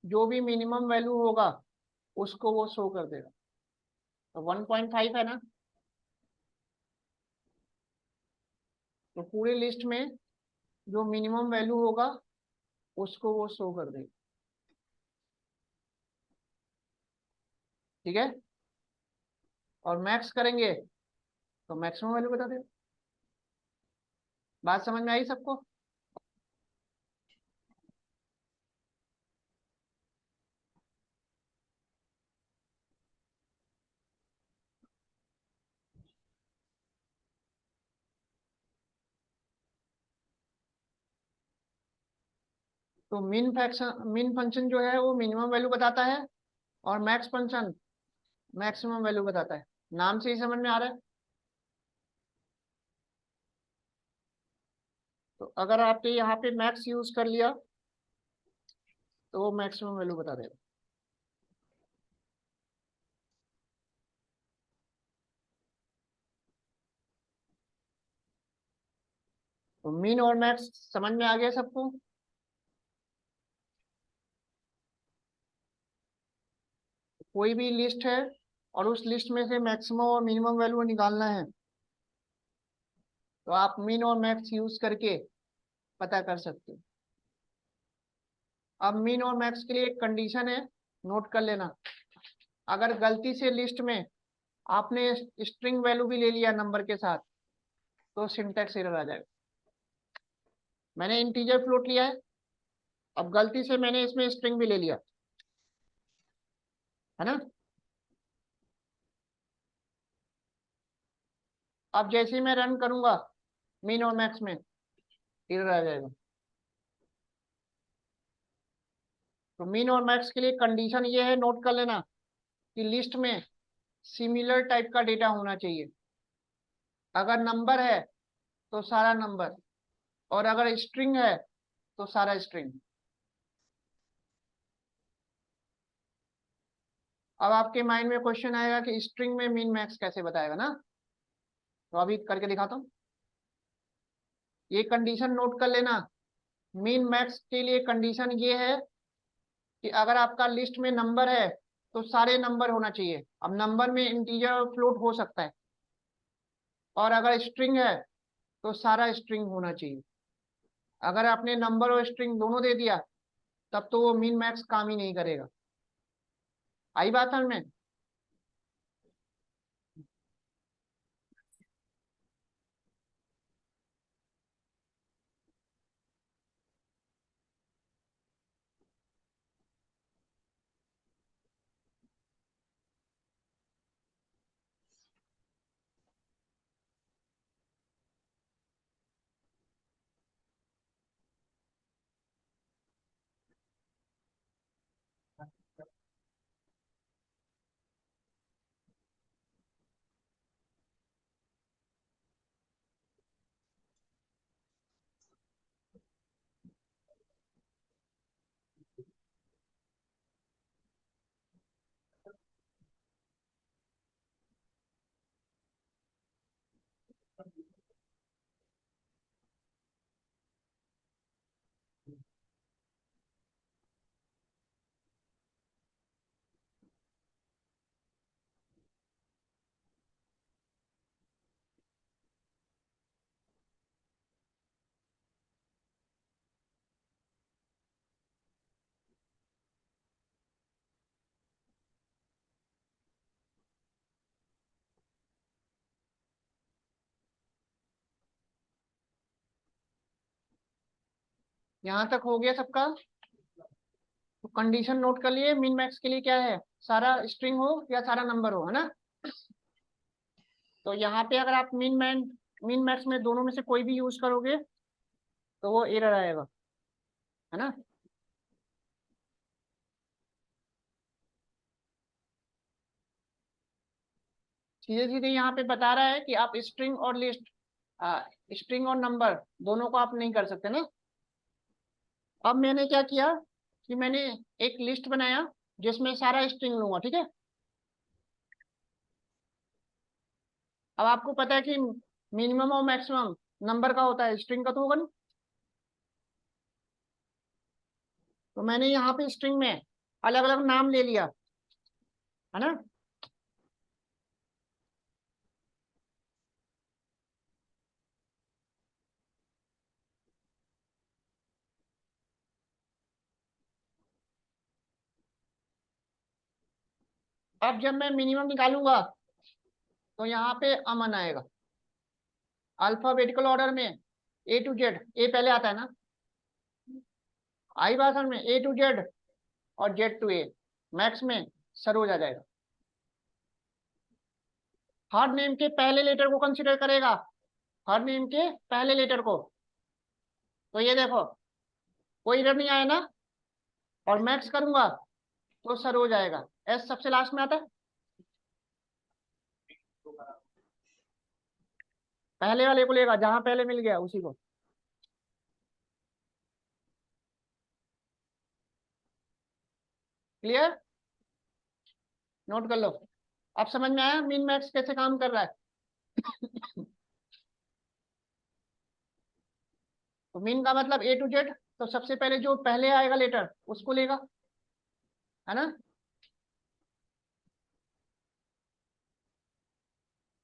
जो भी मिनिमम वैल्यू होगा उसको वो शो कर देगा। तो 1.5 है ना, तो पूरी लिस्ट में जो मिनिमम वैल्यू होगा उसको वो शो कर देगा। ठीक है, और मैक्स करेंगे तो मैक्सिमम वैल्यू बता देगा। बात समझ में आई सबको? तो मिन फंक्शन जो है वो मिनिमम वैल्यू बताता है, और मैक्स फंक्शन मैक्सिमम वैल्यू बताता है। नाम से ही समझ में आ रहा है। तो अगर आपने यहाँ पे मैक्स यूज कर लिया तो वो मैक्सिमम वैल्यू बता देगा। तो मीन और मैक्स समझ में आ गया सबको? कोई भी लिस्ट है और उस लिस्ट में से मैक्सिमम और मिनिमम वैल्यू निकालना है, तो आप मीन और मैक्स यूज करके पता कर सकते हो। अब मीन और मैक्स के लिए एक कंडीशन है, नोट कर लेना। अगर गलती से लिस्ट में आपने स्ट्रिंग वैल्यू भी ले लिया नंबर के साथ तो सिंटैक्स एरर आ जाएगा। मैंने इंटीजर फ्लोट लिया है, अब गलती से मैंने इसमें स्ट्रिंग भी ले लिया, है ना। अब जैसे ही मैं रन करूंगा मीन और मैक्स में एरर आ जाएगा। तो मीन और मैक्स के लिए कंडीशन ये है, नोट कर लेना, कि लिस्ट में सिमिलर टाइप का डेटा होना चाहिए। अगर नंबर है तो सारा नंबर, और अगर स्ट्रिंग है तो सारा स्ट्रिंग। अब आपके माइंड में क्वेश्चन आएगा कि स्ट्रिंग में मिन मैक्स कैसे बताएगा ना, तो अभी करके दिखाता हूँ। ये कंडीशन नोट कर लेना। मिन मैक्स के लिए कंडीशन ये है कि अगर आपका लिस्ट में नंबर है तो सारे नंबर होना चाहिए। अब नंबर में इंटीजर और फ्लोट हो सकता है, और अगर स्ट्रिंग है तो सारा स्ट्रिंग होना चाहिए। अगर आपने नंबर और स्ट्रिंग दोनों दे दिया तब तो वो मिन मैक्स काम ही नहीं करेगा। आई बात समझ में? यहाँ तक हो गया सबका? तो कंडीशन नोट कर लिए, मिन मैक्स के लिए क्या है, सारा स्ट्रिंग हो या सारा नंबर हो, है ना। तो यहाँ पे अगर आप मिन मैक्स में दोनों में से कोई भी यूज करोगे तो वो एरर आएगा, है ना। सीधे सीधे यहाँ पे बता रहा है कि आप स्ट्रिंग और लिस्ट, स्ट्रिंग और नंबर दोनों को आप नहीं कर सकते ना। अब मैंने क्या किया कि मैंने एक लिस्ट बनाया जिसमें सारा स्ट्रिंग लूंगा, ठीक है। अब आपको पता है कि मिनिमम और मैक्सिमम नंबर का होता है, स्ट्रिंग का तो होगा नहीं। तो मैंने यहाँ पे स्ट्रिंग में अलग अलग नाम ले लिया, है ना। अब जब मैं मिनिमम निकालूंगा तो यहाँ पे अमन आएगा अल्फाबेटिकल ऑर्डर में, ए टू जेड। ए पहले आता है ना, आई भाषण में ए टू जेड और जेड टू ए। मैक्स में सरोज आ जाएगा। हर नेम के पहले लेटर को कंसीडर करेगा, हर नेम के पहले लेटर को। तो ये देखो कोई इधर नहीं आया ना, और मैक्स करूंगा तो सरोज आएगा। एस सबसे लास्ट में आता है, पहले वाले को लेगा, जहां पहले मिल गया उसी को। क्लियर? नोट कर लो। अब समझ में आया मिन मैक्स कैसे काम कर रहा है? तो मिन का मतलब ए टू जेड, तो सबसे पहले जो पहले आएगा लेटर उसको लेगा, है ना।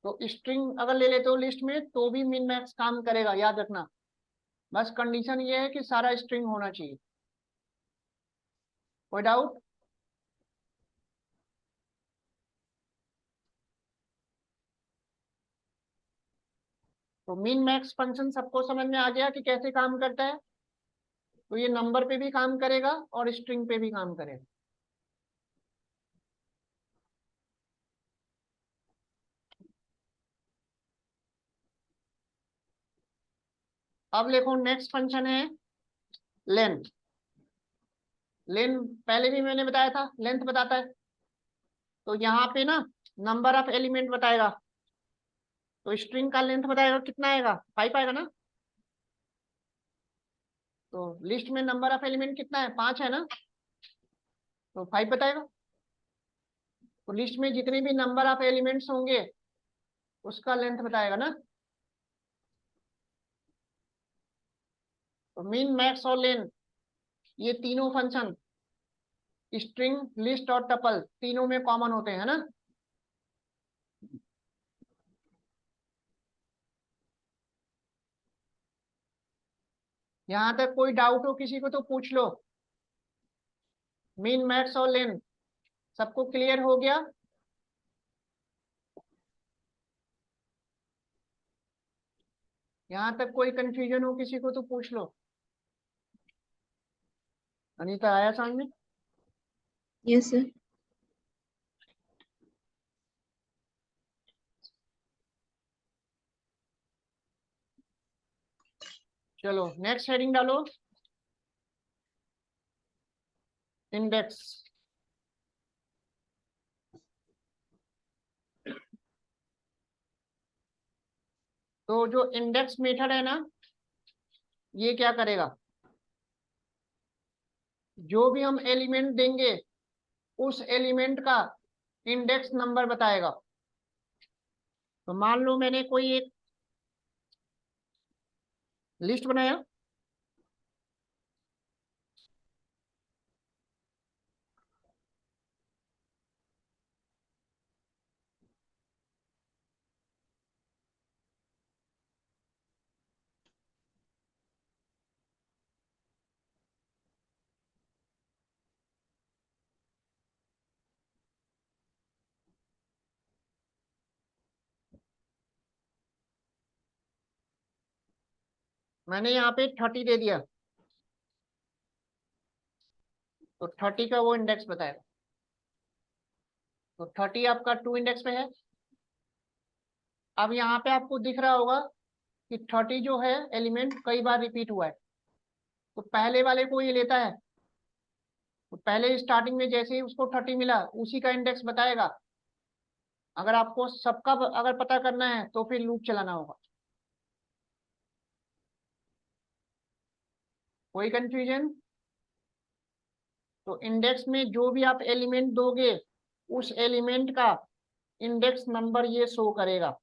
तो स्ट्रिंग अगर ले लेते हो लिस्ट में तो भी मिन मैक्स काम करेगा, याद रखना। बस कंडीशन ये है कि सारा स्ट्रिंग होना चाहिए। कोई डाउट? तो मिन मैक्स फंक्शन सबको समझ में आ गया कि कैसे काम करता है? तो ये नंबर पे भी काम करेगा और स्ट्रिंग पे भी काम करेगा। अब देखो नेक्स्ट फंक्शन है लेंथ। लेंथ पहले भी मैंने बताया था, लेंथ बताता है। तो यहाँ पे ना नंबर ऑफ एलिमेंट बताएगा। तो स्ट्रिंग का लेंथ बताएगा कितना आएगा, 5 आएगा ना। तो लिस्ट में नंबर ऑफ एलिमेंट कितना है, 5 है ना, तो 5 बताएगा। तो लिस्ट में जितने भी नंबर ऑफ एलिमेंट्स होंगे उसका लेंथ बताएगा ना। तो मिन मैक्स और लेन, ये तीनों फंक्शन स्ट्रिंग, लिस्ट और टपल तीनों में कॉमन होते हैं ना। यहां तक कोई डाउट हो किसी को तो पूछ लो। मिन मैक्स और लेन सबको क्लियर हो गया? यहां तक कोई कंफ्यूजन हो किसी को तो पूछ लो। अनीता आया समझ में? Yes sir. चलो नेक्स्ट हेडिंग डालो, इंडेक्स। तो जो इंडेक्स मेथड है ना, ये क्या करेगा, जो भी हम एलिमेंट देंगे उस एलिमेंट का इंडेक्स नंबर बताएगा। तो मान लो मैंने कोई एक लिस्ट बनाया, मैंने यहाँ पे 30 दे दिया, तो 30 का वो इंडेक्स बताएगा। तो 30 आपका 2 इंडेक्स पे है। अब यहाँ पे आपको दिख रहा होगा कि 30 जो है एलिमेंट कई बार रिपीट हुआ है। तो पहले वाले को ये लेता है, तो पहले स्टार्टिंग में जैसे ही उसको 30 मिला उसी का इंडेक्स बताएगा। अगर आपको सबका अगर पता करना है तो फिर लूप चलाना होगा। कोई कंफ्यूजन? तो इंडेक्स में जो भी आप एलिमेंट दोगे उस एलिमेंट का इंडेक्स नंबर ये शो करेगा।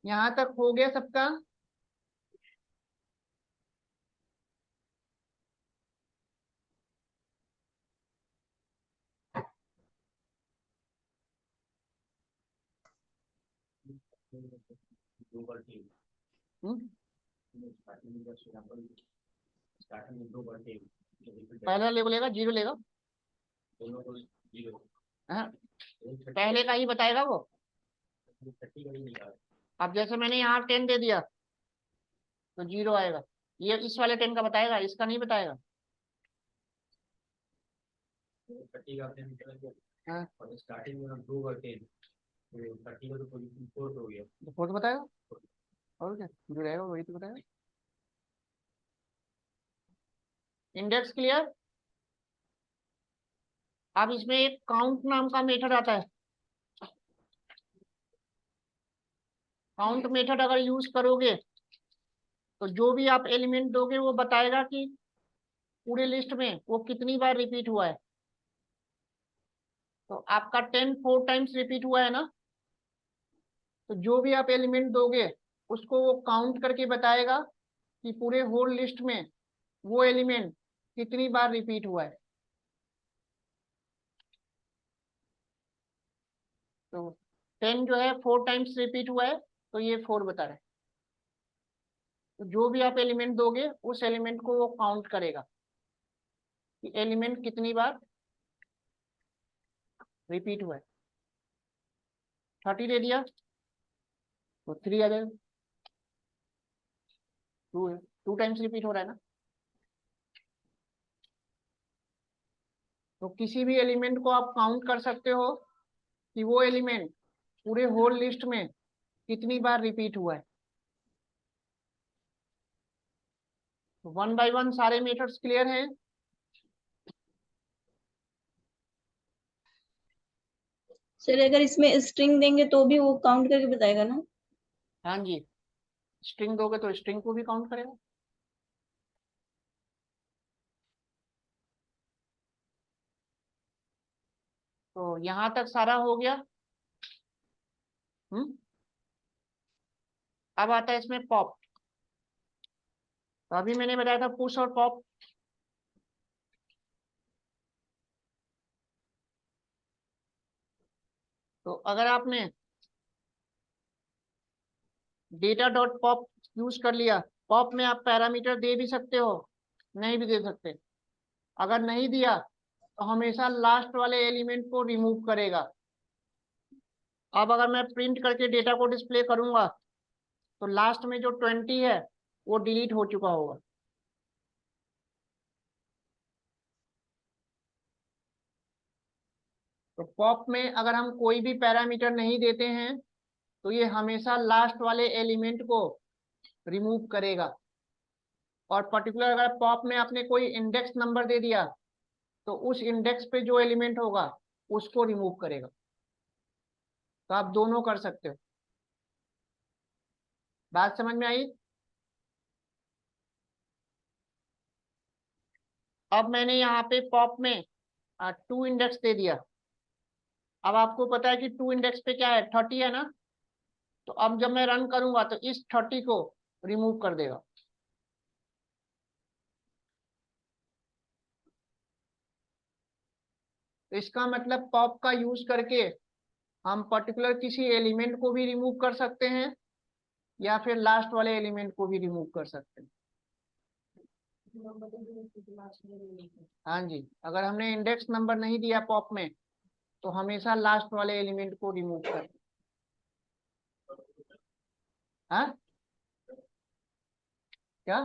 यहाँ तक हो गया सबका? हम्म? पहला लेगा 0 लेगा। हाँ, पहले का ही बताएगा वो। अब जैसे मैंने यहाँ 10 दे दिया तो 0 आएगा। ये इस वाले 10 का बताएगा, इसका नहीं बताएगा। हाँ, तो 4 तो बताएगा। और क्या जो रहेगा वही तो बताएगा। Index clear. अब इसमें एक काउंट नाम का मेथड आता है। काउंट मेथड अगर यूज करोगे तो जो भी आप एलिमेंट दोगे वो बताएगा कि पूरे लिस्ट में वो कितनी बार रिपीट हुआ है। तो आपका 10 4 टाइम्स रिपीट हुआ है ना, तो जो भी आप एलिमेंट दोगे उसको वो काउंट करके बताएगा कि पूरे होल लिस्ट में वो एलिमेंट कितनी बार रिपीट हुआ है। तो 10 जो है 4 टाइम्स रिपीट हुआ है, तो ये 4 बता रहा है। तो जो भी आप एलिमेंट दोगे उस एलिमेंट को वो काउंट करेगा कि एलिमेंट कितनी बार रिपीट हुआ है। 30 दे दिया तो 3 आ जाएगा। 2 है, 2 टाइम्स रिपीट हो रहा है ना। तो किसी भी एलिमेंट को आप काउंट कर सकते हो कि वो एलिमेंट पूरे होल लिस्ट में कितनी बार रिपीट हुआ है। तो 1 बाय 1 सारे मेथड्स क्लियर हैं। सर अगर इसमें स्ट्रिंग देंगे तो भी वो काउंट करके बताएगा ना? हाँ जी, स्ट्रिंग दोगे तो स्ट्रिंग को भी काउंट करेगा। तो यहां तक सारा हो गया। हम्म? अब आता है इसमें पॉप। तो अभी मैंने बताया था पुश और पॉप। तो अगर आपने डेटा डॉट पॉप यूज कर लिया, पॉप में आप पैरामीटर दे भी सकते हो, नहीं भी दे सकते। अगर नहीं दिया तो हमेशा लास्ट वाले एलिमेंट को रिमूव करेगा। अब अगर मैं प्रिंट करके डेटा को डिस्प्ले करूंगा तो लास्ट में जो 20 है वो डिलीट हो चुका होगा। तो पॉप में अगर हम कोई भी पैरामीटर नहीं देते हैं तो ये हमेशा लास्ट वाले एलिमेंट को रिमूव करेगा। और पर्टिकुलर अगर पॉप में आपने कोई इंडेक्स नंबर दे दिया तो उस इंडेक्स पे जो एलिमेंट होगा उसको रिमूव करेगा। तो आप दोनों कर सकते हो। बात समझ में आई? अब मैंने यहाँ पे पॉप में 2 इंडेक्स दे दिया। अब आपको पता है कि 2 इंडेक्स पे क्या है, 30 है ना। तो अब जब मैं रन करूंगा तो इस 30 को रिमूव कर देगा। तो इसका मतलब पॉप का यूज करके हम पर्टिकुलर किसी एलिमेंट को भी रिमूव कर सकते हैं या फिर लास्ट वाले एलिमेंट को भी रिमूव कर सकते हैं। हाँ जी, अगर हमने इंडेक्स नंबर नहीं दिया पॉप में तो हमेशा लास्ट वाले एलिमेंट को रिमूव कर। हाँ क्या?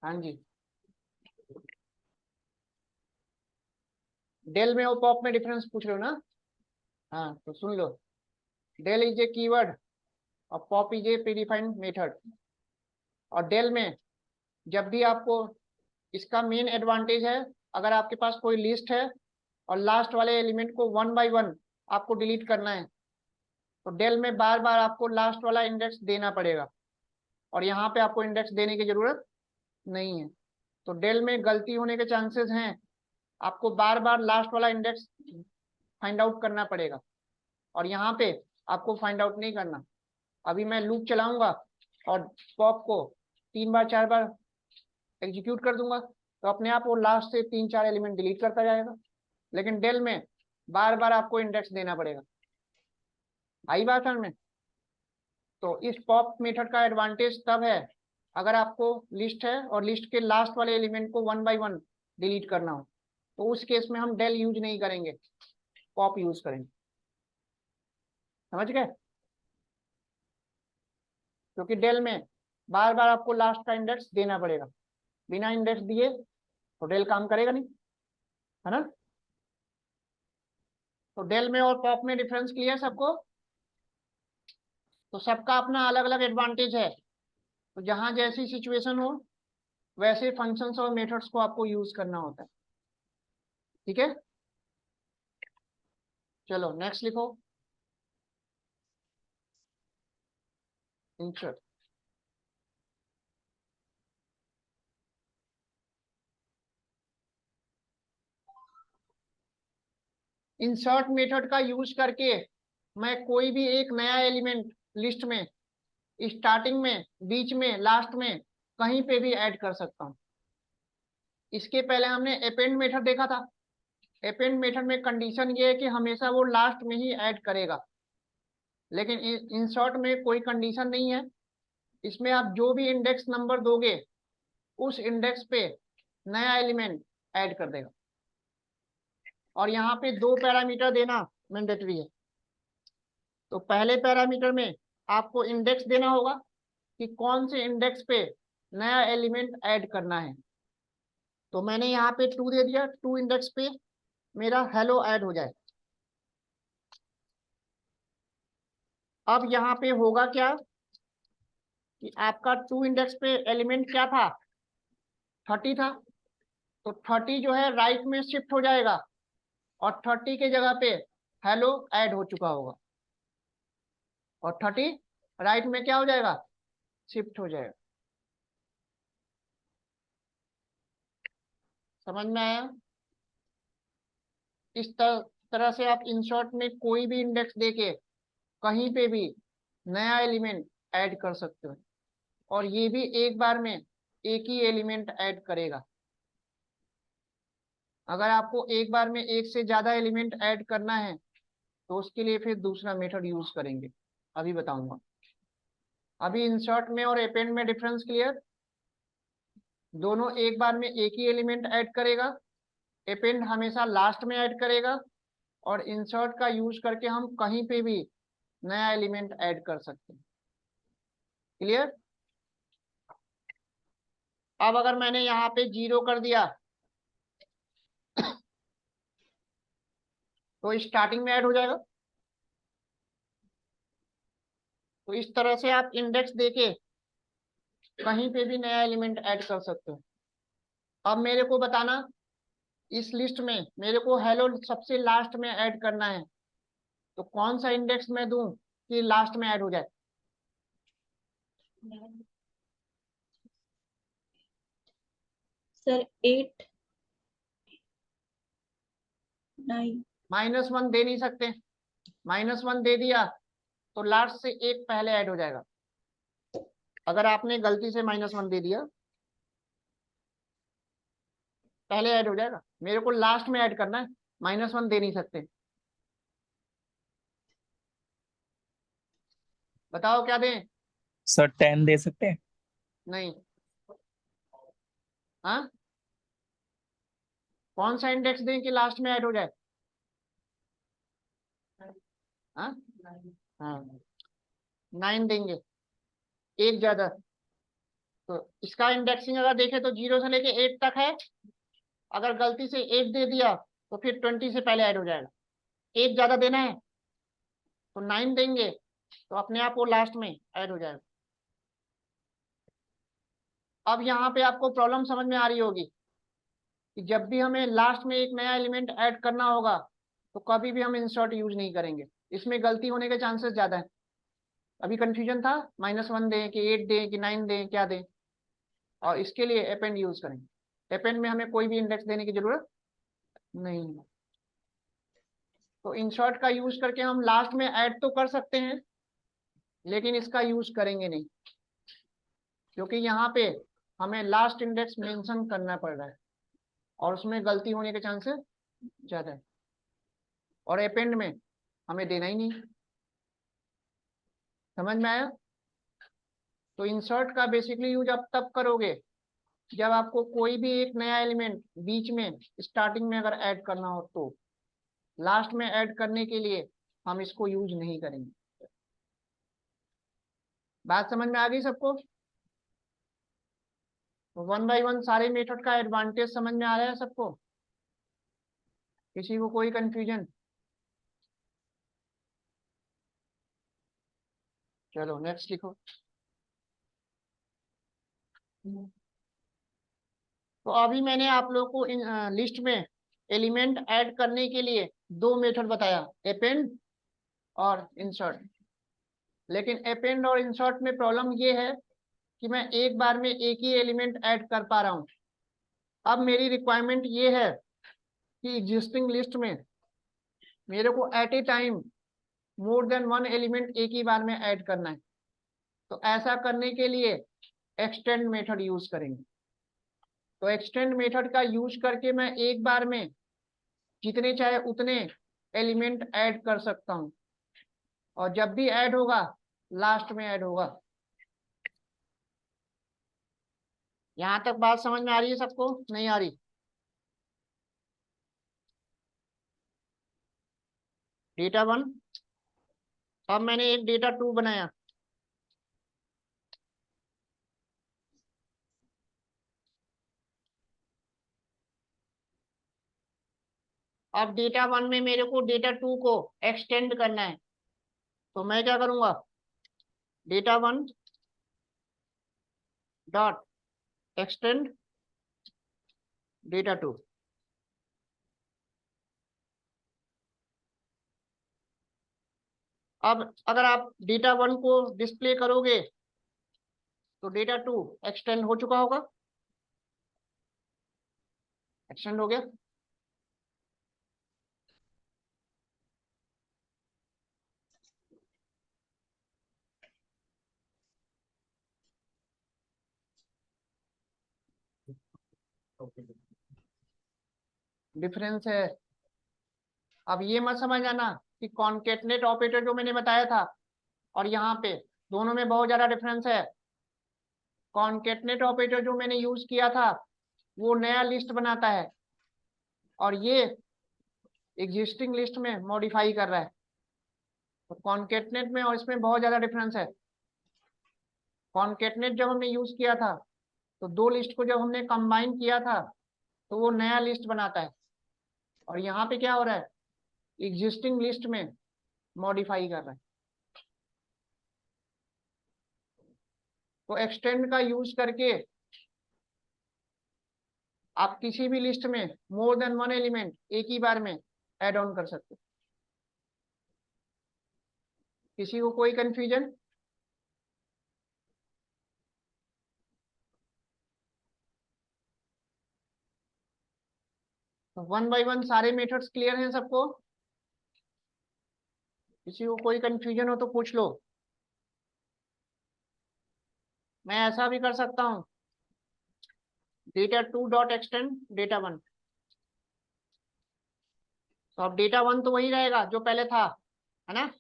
हाँ जी, डेल में और पॉप में डिफरेंस पूछ रहे हो ना। हाँ तो सुन लो, डेल इज ए कीवर्ड और pop is a predefined method. और डेल में जब भी आपको, इसका मेन एडवांटेज है, अगर आपके पास कोई लिस्ट है और लास्ट वाले एलिमेंट को 1 बाय 1 आपको डिलीट करना है तो डेल में बार बार आपको लास्ट वाला इंडेक्स देना पड़ेगा। और यहाँ पे आपको इंडेक्स देने की जरूरत नहीं है। तो डेल में गलती होने के चांसेस हैं, आपको बार बार लास्ट वाला इंडेक्स फाइंड आउट करना पड़ेगा। और यहाँ पे आपको फाइंड आउट नहीं करना। अभी मैं लूप चलाऊंगा और पॉप को 3 बार 4 बार एग्जीक्यूट कर दूंगा तो अपने आप वो लास्ट से 3-4 एलिमेंट डिलीट करता जाएगा। लेकिन डेल में बार बार आपको इंडेक्स देना पड़ेगा। आई बात समझ में? तो इस पॉप मेथड का एडवांटेज तब है अगर आपको लिस्ट है और लिस्ट के लास्ट वाले एलिमेंट को 1 बाय 1 डिलीट करना हो, तो उस केस में हम डेल यूज नहीं करेंगे, पॉप यूज करेंगे। समझ गए? क्योंकि डेल में बार बार आपको लास्ट का इंडेक्स देना पड़ेगा, बिना इंडेक्स दिए तो डेल काम करेगा नहीं, है ना? तो डेल में और पॉप में डिफरेंस क्लियर सबको? तो सबका अपना अलग अलग एडवांटेज है। तो जहां जैसी सिचुएशन हो वैसे फंक्शंस और मेथड्स को आपको यूज करना होता है। ठीक है, चलो नेक्स्ट लिखो। इंसर्ट। इंसर्ट मेथड का यूज करके मैं कोई भी एक नया एलिमेंट लिस्ट में स्टार्टिंग में, बीच में, लास्ट में कहीं पे भी ऐड कर सकता हूं। इसके पहले हमने अपेंड मेथड देखा था। अपेंड मेथड में कंडीशन ये है कि हमेशा वो लास्ट में ही ऐड करेगा, लेकिन इंसर्ट में कोई कंडीशन नहीं है। इसमें आप जो भी इंडेक्स नंबर दोगे उस इंडेक्स पे नया एलिमेंट ऐड कर देगा। और यहाँ पे 2 पैरामीटर देना मैंडेटरी है। तो पहले पैरामीटर में आपको इंडेक्स देना होगा कि कौन से इंडेक्स पे नया एलिमेंट ऐड करना है। तो मैंने यहाँ पे 2 दे दिया, 2 इंडेक्स पे मेरा हेलो ऐड हो जाए। अब यहाँ पे होगा क्या कि आपका 2 इंडेक्स पे एलिमेंट क्या था, 30 था। तो 30 जो है राइट में शिफ्ट हो जाएगा और 30 के जगह पे हेलो ऐड हो चुका होगा, और 30 राइट में क्या हो जाएगा, शिफ्ट हो जाएगा। समझ में आया? इस तरह से आप इंसर्ट में कोई भी इंडेक्स देके कहीं पे भी नया एलिमेंट ऐड कर सकते हो, और ये भी एक बार में एक ही एलिमेंट ऐड करेगा। अगर आपको एक बार में एक से ज्यादा एलिमेंट ऐड करना है तो उसके लिए फिर दूसरा मेथड यूज करेंगे, अभी बताऊंगा। अभी इंसर्ट में और अपेंड में डिफरेंस क्लियर? दोनों एक बार में एक ही एलिमेंट ऐड करेगा, अपेंड हमेशा लास्ट में ऐड करेगा, और इंसर्ट का यूज करके हम कहीं पे भी नया एलिमेंट ऐड कर सकते हैं। क्लियर? अब अगर मैंने यहाँ पे 0 कर दिया तो स्टार्टिंग में ऐड हो जाएगा। तो इस तरह से आप इंडेक्स देके कहीं पे भी नया एलिमेंट ऐड कर सकते हो। अब मेरे को बताना, इस लिस्ट में मेरे को हेलो सबसे लास्ट में ऐड करना है, तो कौन सा इंडेक्स मैं दूं कि लास्ट में ऐड हो जाए? सर 8 9 -1 दे नहीं सकते। -1 दे दिया तो लास्ट से एक पहले ऐड हो जाएगा। अगर आपने गलती से -1 दे दिया पहले ऐड हो जाएगा। मेरे को लास्ट में ऐड करना है, -1 दे नहीं सकते। बताओ क्या दें? सर 10 दे सकते हैं? नहीं। हाँ, कौन सा इंडेक्स दें कि लास्ट में ऐड हो जाए? हाँ हाँ, 9 देंगे, एक ज्यादा। तो इसका इंडेक्सिंग अगर देखें तो 0 से लेके 8 तक है। अगर गलती से 8 दे दिया तो फिर 20 से पहले ऐड हो जाएगा। एक ज्यादा देना है तो 9 देंगे, तो अपने आप वो लास्ट में ऐड हो जाएगा। अब यहाँ पे आपको प्रॉब्लम समझ में आ रही होगी कि जब भी हमें लास्ट में एक नया एलिमेंट ऐड करना होगा तो कभी भी हम इंसर्ट यूज नहीं करेंगे, इसमें गलती होने के चांसेस ज्यादा है। अभी कंफ्यूजन था, -1 दें कि 8 दें कि 9 दें, क्या दें? और इसके लिए अपेंड यूज करेंगे। अपेंड में हमें कोई भी इंडेक्स देने की जरूरत नहीं है। तो इंसर्ट का यूज करके हम लास्ट में ऐड तो कर सकते हैं, लेकिन इसका यूज करेंगे नहीं, क्योंकि यहाँ पे हमें लास्ट इंडेक्स मेंशन करना पड़ रहा है और उसमें गलती होने के चांसेस ज्यादा है, और अपेंड में हमें देना ही नहीं। समझ में आया? तो इंसर्ट का बेसिकली यूज आप तब करोगे जब आपको कोई भी एक नया एलिमेंट बीच में स्टार्टिंग में अगर ऐड करना हो, तो लास्ट में ऐड करने के लिए हम इसको यूज नहीं करेंगे। बात समझ में आ गई सबको? तो वन बाय वन सारे मेथड का एडवांटेज समझ में आ रहा है सबको? किसी को कोई कंफ्यूजन? चलो नेक्स्ट लिखो। तो अभी मैंने आप लोग को इन लिस्ट में एलिमेंट ऐड करने के लिए दो मेथड बताया, अपेंड और इंसर्ट। लेकिन अपेंड और इंसर्ट में प्रॉब्लम ये है कि मैं एक बार में एक ही एलिमेंट ऐड कर पा रहा हूँ। अब मेरी रिक्वायरमेंट ये है कि एग्जिस्टिंग लिस्ट में मेरे को at a time more than one element एक ही बार में ऐड करना है। तो ऐसा करने के लिए एक्सटेंड मेथड यूज करेंगे। तो एक्सटेंड मेथड का यूज करके मैं एक बार में जितने चाहे उतने एलिमेंट ऐड कर सकता हूँ, और जब भी ऐड होगा लास्ट में ऐड होगा। यहां तक बात समझ में आ रही है सबको? नहीं आ रही? डेटा वन, अब मैंने एक डेटा टू बनाया। अब डेटा वन में मेरे को डेटा टू को एक्सटेंड करना है, तो मैं क्या करूंगा? Data one dot extend data two. अब अगर आप डेटा वन को डिस्प्ले करोगे तो डेटा टू एक्सटेंड हो चुका होगा, एक्सटेंड हो गया। डिफरेंस है। अब ये मत समझ आना कि कॉन्केटनेट ऑपरेटर जो मैंने बताया था और यहाँ पे दोनों में बहुत ज्यादा डिफरेंस है। कॉन्केटनेट ऑपरेटर जो मैंने यूज किया था वो नया लिस्ट बनाता है, और ये एग्जिस्टिंग लिस्ट में मॉडिफाई कर रहा है। तो कॉन्केटनेट में और इसमें बहुत ज्यादा डिफरेंस है। कॉन्केटनेट जब हमने यूज किया था तो दो लिस्ट को जब हमने कंबाइन किया था तो वो नया लिस्ट बनाता है, और यहाँ पे क्या हो रहा है? एग्जिस्टिंग लिस्ट में मॉडिफाई कर रहा है। तो एक्सटेंड का यूज करके आप किसी भी लिस्ट में मोर देन वन एलिमेंट एक ही बार में ऐड ऑन कर सकते हो। किसी को कोई कंफ्यूजन? वन बाय वन सारे मेथड्स क्लियर हैं सबको? किसी को कोई कंफ्यूजन हो तो पूछ लो। मैं ऐसा भी कर सकता हूँ, data to dot extend data one. तो अब डेटा वन तो वही रहेगा जो पहले था, है ना?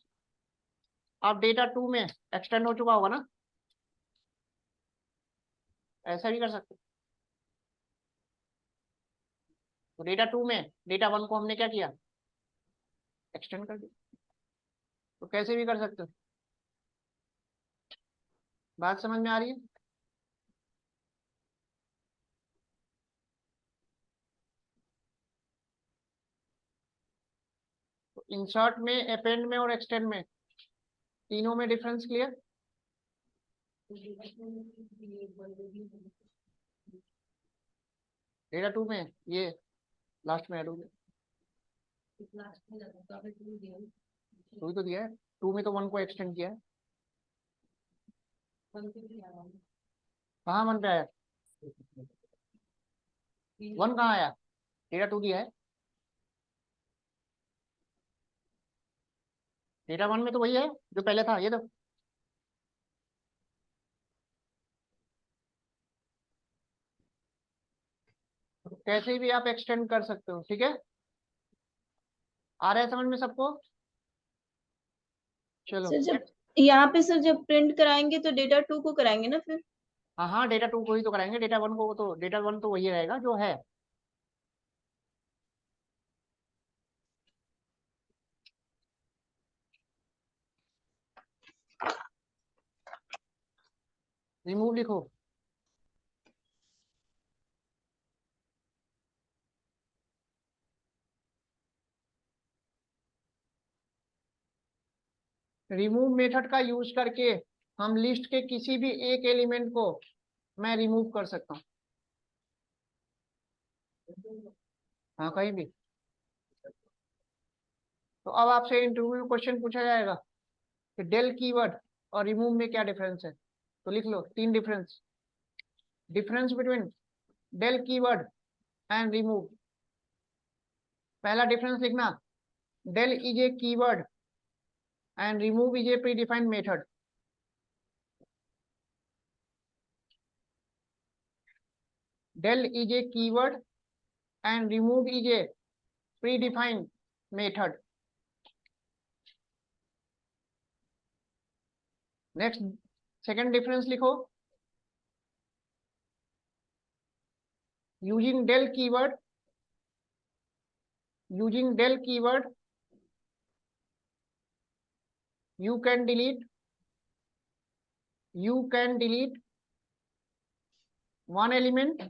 अब डेटा टू में एक्सटेंड हो चुका होगा ना? ऐसा भी कर सकते हो। तो डेटा टू में डेटा वन को हमने क्या किया? एक्सटेंड कर दिया। तो कैसे भी कर सकते हो। बात समझ में आ रही है? तो इंसर्ट में, अपेंड में और एक्सटेंड में, तीनों में डिफरेंस क्लियर? डेटा टू में ये लास्ट में ऐड हो गया, टू ही तो दिया है। टू में तो वन को एक्सटेंड किया है। कहाँ वन पे आया? वन कहाँ आया? डेटा टू दिया है। डेटा वन में तो वही है जो पहले था, ये तो। कैसे भी आप एक्सटेंड कर सकते हो, ठीक है। आ रहा है समझ में सबको? चलो। सर जब यहाँ पे सर जब प्रिंट कराएंगे तो डेटा 2 को कराएंगे ना फिर? हाँ हाँ, डेटा टू को ही तो कराएंगे, डेटा वन को तो, डेटा वन तो वही रहेगा जो है। रिमूव लिखो। रिमूव मेथड का यूज करके हम लिस्ट के किसी भी एक एलिमेंट को मैं रिमूव कर सकता हूँ। हाँ, कहीं भी। तो अब आपसे इंटरव्यू में क्वेश्चन पूछा जाएगा कि डेल कीवर्ड और रिमूव में क्या डिफरेंस है, तो लिख लो 3 difference. Difference between del keyword and remove. पहला डिफरेंस लिखना, del is a keyword and remove is a predefined method. Del is a keyword and remove is a predefined method. Next, second difference लिखो, using del keyword, you can delete one element,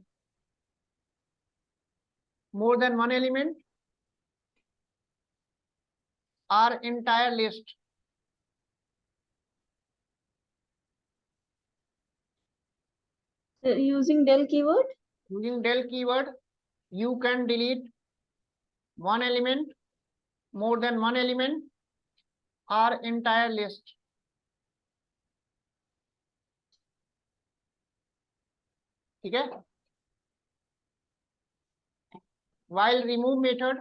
more than one element, or entire list. Sir, using del keyword? Using del keyword, you can delete one element, more than one element, or entire list. ठीक है। While remove method,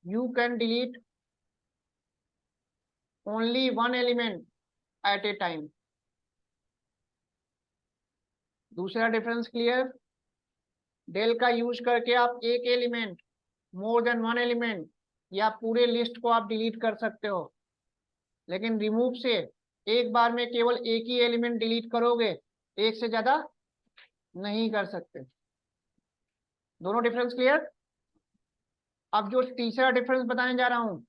you can delete only one element at a time. दूसरा difference clear? Del का use करके आप एक element, more than one element, या पूरे list को आप डिलीट कर सकते हो, लेकिन रिमूव से एक बार में केवल एक ही एलिमेंट डिलीट करोगे, एक से ज्यादा नहीं कर सकते। दोनों डिफरेंस क्लियर? अब जो तीसरा डिफरेंस बताने जा रहा हूं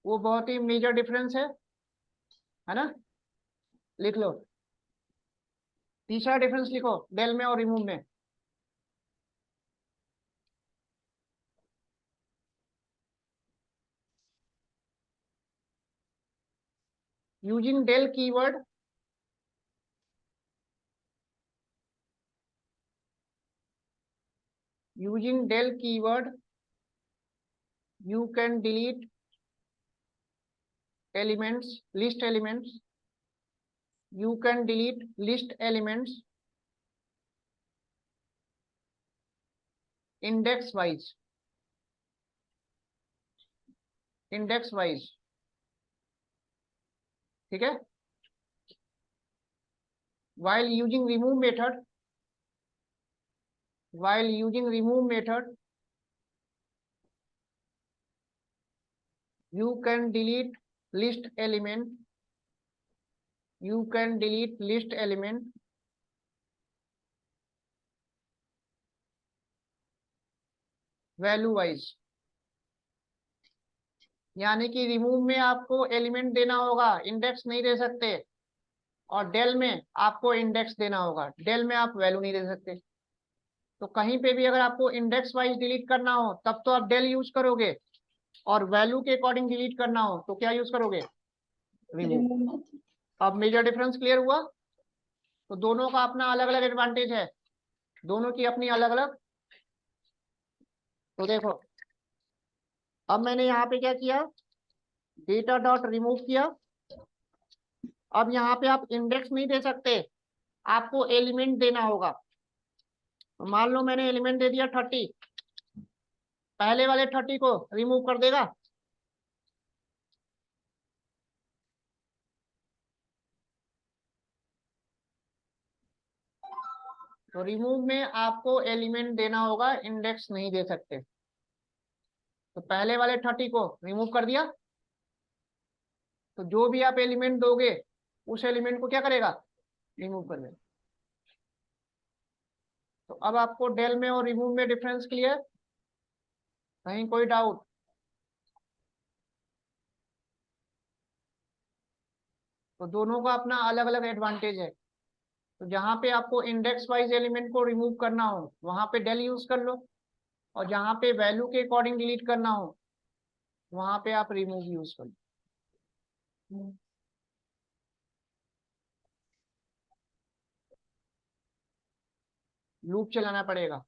वो बहुत ही मेजर डिफरेंस है ना। लिख लो, तीसरा डिफरेंस लिखो डेल में और रिमूव में। Using del keyword, you can delete list elements, index wise, ठीक है। while using remove method, you can delete list element, value wise. यानी कि रिमूव में आपको एलिमेंट देना होगा, इंडेक्स नहीं दे सकते, और डेल में आपको इंडेक्स देना होगा, डेल में आप वैल्यू नहीं दे सकते। तो कहीं पे भी अगर आपको इंडेक्स वाइज डिलीट करना हो तब तो आप डेल यूज करोगे, और वैल्यू के अकॉर्डिंग डिलीट करना हो तो क्या यूज करोगे? रिमूव। Remove method. अब मेजर डिफरेंस क्लियर हुआ? तो दोनों का अपना अलग अलग एडवांटेज है, दोनों की अपनी अलग अलग। तो देखो, अब मैंने यहाँ पे क्या किया, डेटा डॉट रिमूव किया। अब यहाँ पे आप इंडेक्स नहीं दे सकते, आपको एलिमेंट देना होगा। तो मान लो मैंने एलिमेंट दे दिया 30, पहले वाले 30 को रिमूव कर देगा। तो रिमूव में आपको एलिमेंट देना होगा, इंडेक्स नहीं दे सकते। तो पहले वाले 30 को रिमूव कर दिया, तो जो भी आप एलिमेंट दोगे उस एलिमेंट को क्या करेगा, रिमूव कर देगा। तो अब आपको डेल में और रिमूव में डिफरेंस क्लियर, कहीं कोई डाउट? तो दोनों का अपना अलग अलग एडवांटेज है। तो जहाँ पे आपको इंडेक्स वाइज एलिमेंट को रिमूव करना हो वहां पे डेल यूज कर लो, और जहाँ पे वैल्यू के अकॉर्डिंग डिलीट करना हो वहां पे आप रिमूव यूज कर लो। लूप चलाना पड़ेगा,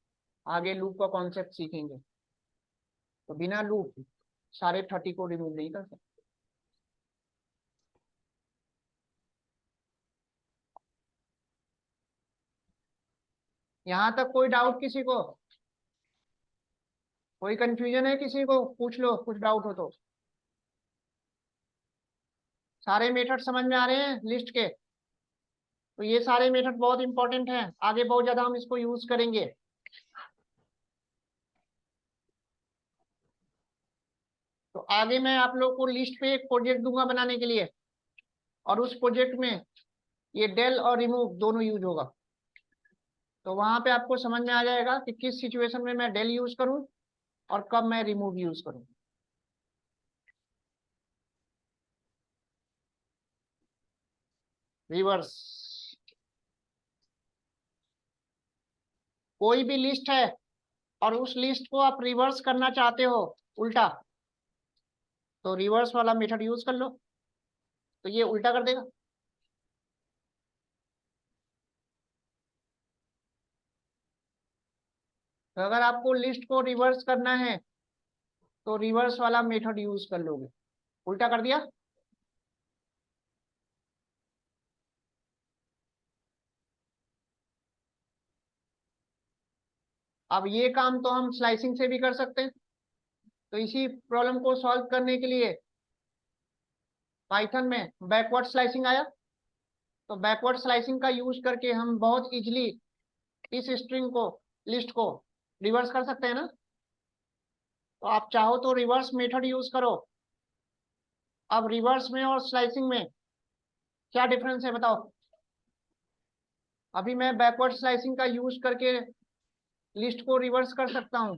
आगे लूप का कॉन्सेप्ट सीखेंगे। तो बिना लूप सारे 30 को रिमूव नहीं कर सकते। यहाँ तक कोई डाउट किसी को? कोई कंफ्यूजन है किसी को? पूछ लो, कुछ डाउट हो तो। सारे मेथड समझ में आ रहे हैं लिस्ट के? तो ये सारे मेथड बहुत इंपॉर्टेंट हैं, आगे बहुत ज्यादा हम इसको यूज करेंगे। तो आगे मैं आप लोग को लिस्ट पे एक प्रोजेक्ट दूंगा बनाने के लिए, और उस प्रोजेक्ट में ये डेल और रिमूव दोनों यूज होगा। तो वहां पे आपको समझ में आ जाएगा कि किस सिचुएशन में मैं डेल यूज करूं और कब मैं रिमूव यूज करूं। रिवर्स, कोई भी लिस्ट है और उस लिस्ट को आप रिवर्स करना चाहते हो, उल्टा, तो रिवर्स वाला मेथड यूज कर लो, तो ये उल्टा कर देगा। तो अगर आपको लिस्ट को रिवर्स करना है तो रिवर्स वाला मेथड यूज कर लोगे, उल्टा कर दिया। अब ये काम तो हम स्लाइसिंग से भी कर सकते हैं। तो इसी प्रॉब्लम को सॉल्व करने के लिए पाइथन में बैकवर्ड स्लाइसिंग आया। तो बैकवर्ड स्लाइसिंग का यूज करके हम बहुत इजीली इस स्ट्रिंग को, लिस्ट को रिवर्स कर सकते हैं ना। तो आप चाहो तो रिवर्स मेथड यूज करो। अब रिवर्स में और स्लाइसिंग में क्या डिफरेंस है बताओ? अभी मैं बैकवर्ड स्लाइसिंग का यूज करके लिस्ट को रिवर्स कर सकता हूँ,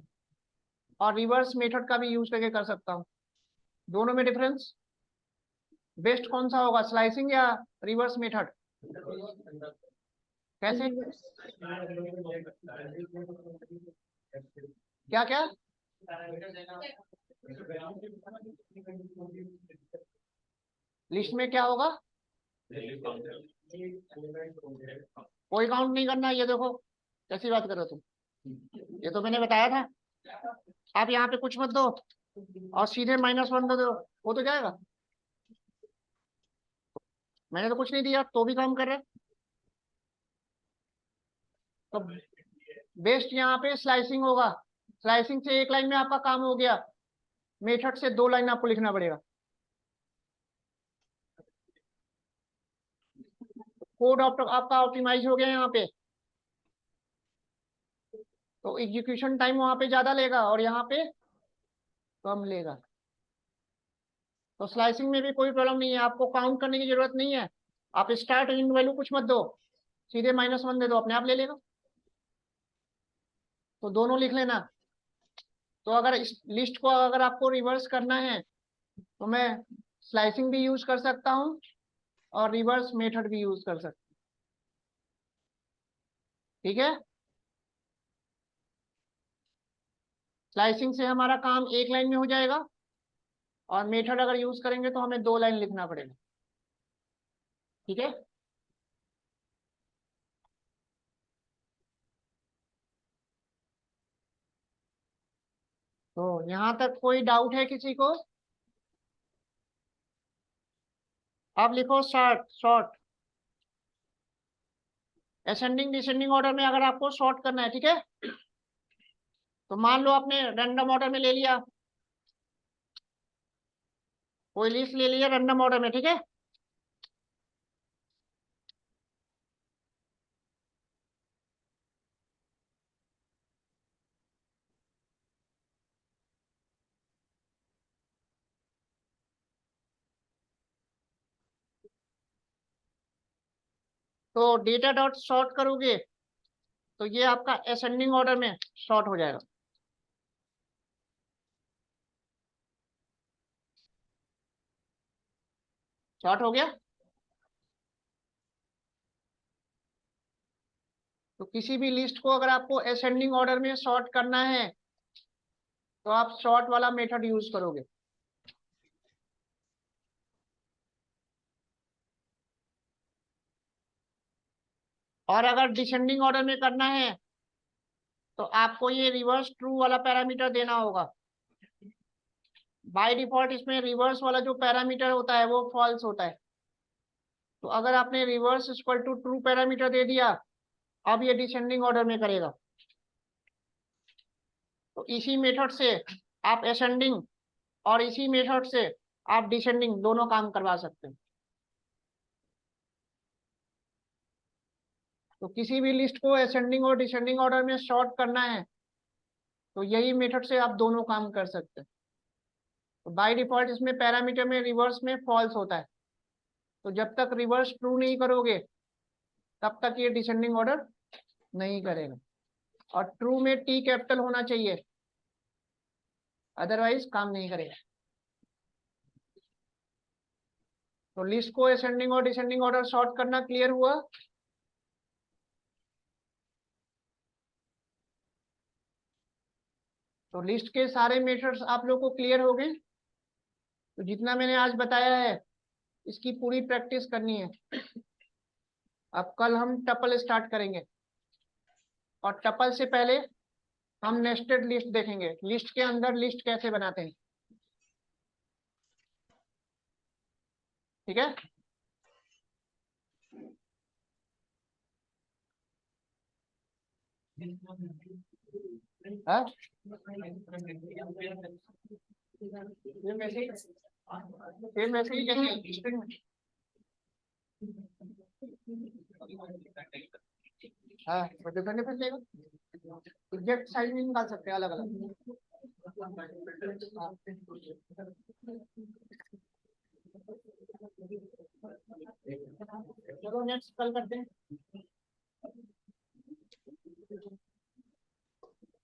और रिवर्स मेथड का भी यूज करके कर सकता हूँ। दोनों में डिफरेंस, बेस्ट कौन सा होगा, स्लाइसिंग या रिवर्स मेथड? कैसे? क्या क्या? लिस्ट में क्या होगा? कोई काउंट नहीं करना, ये देखो कैसी बात कर रहे हो तुम, ये तो मैंने बताया था। आप यहाँ पे कुछ मत दो और सीधे -1 दो, वो तो जाएगा। मैंने तो कुछ नहीं दिया तो भी काम कर रहे। तो बेस्ट यहाँ पे स्लाइसिंग होगा। स्लाइसिंग से एक लाइन में आपका काम हो गया, मेथड से 2 लाइन आपको लिखना पड़ेगा। कोड आपका ऑप्टिमाइज हो गया यहाँ पे, तो एग्जीक्यूशन टाइम वहां पे ज्यादा लेगा और यहाँ पे कम लेगा। तो स्लाइसिंग में भी कोई प्रॉब्लम नहीं है, आपको काउंट करने की जरूरत नहीं है। आप स्टार्ट एंड वैल्यू कुछ मत दो, सीधे -1 दे दो, अपने आप ले लेगा। तो दोनों लिख लेना। तो अगर इस लिस्ट को अगर आपको रिवर्स करना है तो मैं स्लाइसिंग भी यूज कर सकता हूँ और रिवर्स मेथड भी यूज कर सकता हूँ। ठीक है, स्लाइसिंग से हमारा काम एक लाइन में हो जाएगा, और मेथड अगर यूज करेंगे तो हमें 2 लाइन लिखना पड़ेगा। ठीक है, तो यहाँ तक कोई डाउट है किसी को? आप लिखो short short. Ascending descending order में अगर आपको सॉर्ट करना है, ठीक है, तो मान लो आपने रैंडम ऑर्डर में ले लिया, कोई लिस्ट ले लिया रैंडम ऑर्डर में, ठीक है। तो डेटा डॉट सॉर्ट करोगे तो ये आपका असेंडिंग ऑर्डर में सॉर्ट हो जाएगा। सॉर्ट हो गया। तो किसी भी लिस्ट को अगर आपको असेंडिंग ऑर्डर में सॉर्ट करना है तो आप सॉर्ट वाला मेथड यूज करोगे। और अगर डिसेंडिंग ऑर्डर में करना है तो आपको ये रिवर्स ट्रू वाला पैरामीटर देना होगा। बाय डिफॉल्ट इसमें रिवर्स वाला जो पैरामीटर होता है वो फॉल्स होता है। तो अगर आपने reverse equal to true parameter दे दिया, अब ये डिसेंडिंग ऑर्डर में करेगा। तो इसी मेथड से आप असेंडिंग और इसी मेथड से आप डिसेंडिंग दोनों काम करवा सकते हैं। तो किसी भी लिस्ट को असेंडिंग और डिसेंडिंग ऑर्डर में सॉर्ट करना है तो यही मेथड से आप दोनों काम कर सकते हैं। तो बाय डिफॉल्ट इसमें पैरामीटर में रिवर्स में फॉल्स होता है। तो जब तक रिवर्स ट्रू नहीं करोगे तब तक ये डिसेंडिंग ऑर्डर नहीं करेगा। और ट्रू में टी कैपिटल होना चाहिए, अदरवाइज काम नहीं करेगा। तो लिस्ट को असेंडिंग और डिसेंडिंग ऑर्डर सॉर्ट करना क्लियर हुआ। तो लिस्ट के सारे मेथड्स आप लोग को क्लियर हो गए। तो जितना मैंने आज बताया है इसकी पूरी प्रैक्टिस करनी है। अब कल हम टपल स्टार्ट करेंगे और टपल से पहले हम नेस्टेड लिस्ट देखेंगे, लिस्ट के अंदर लिस्ट कैसे बनाते हैं, ठीक है। हाँ? ये मैसेज कैसे string में? हाँ, तो डिफरेंट डिफरेंट देगा। एग्जैक्ट साइज नहीं निकाल सकते अलग अलग। चलो नेक्स्ट कल करते हैं।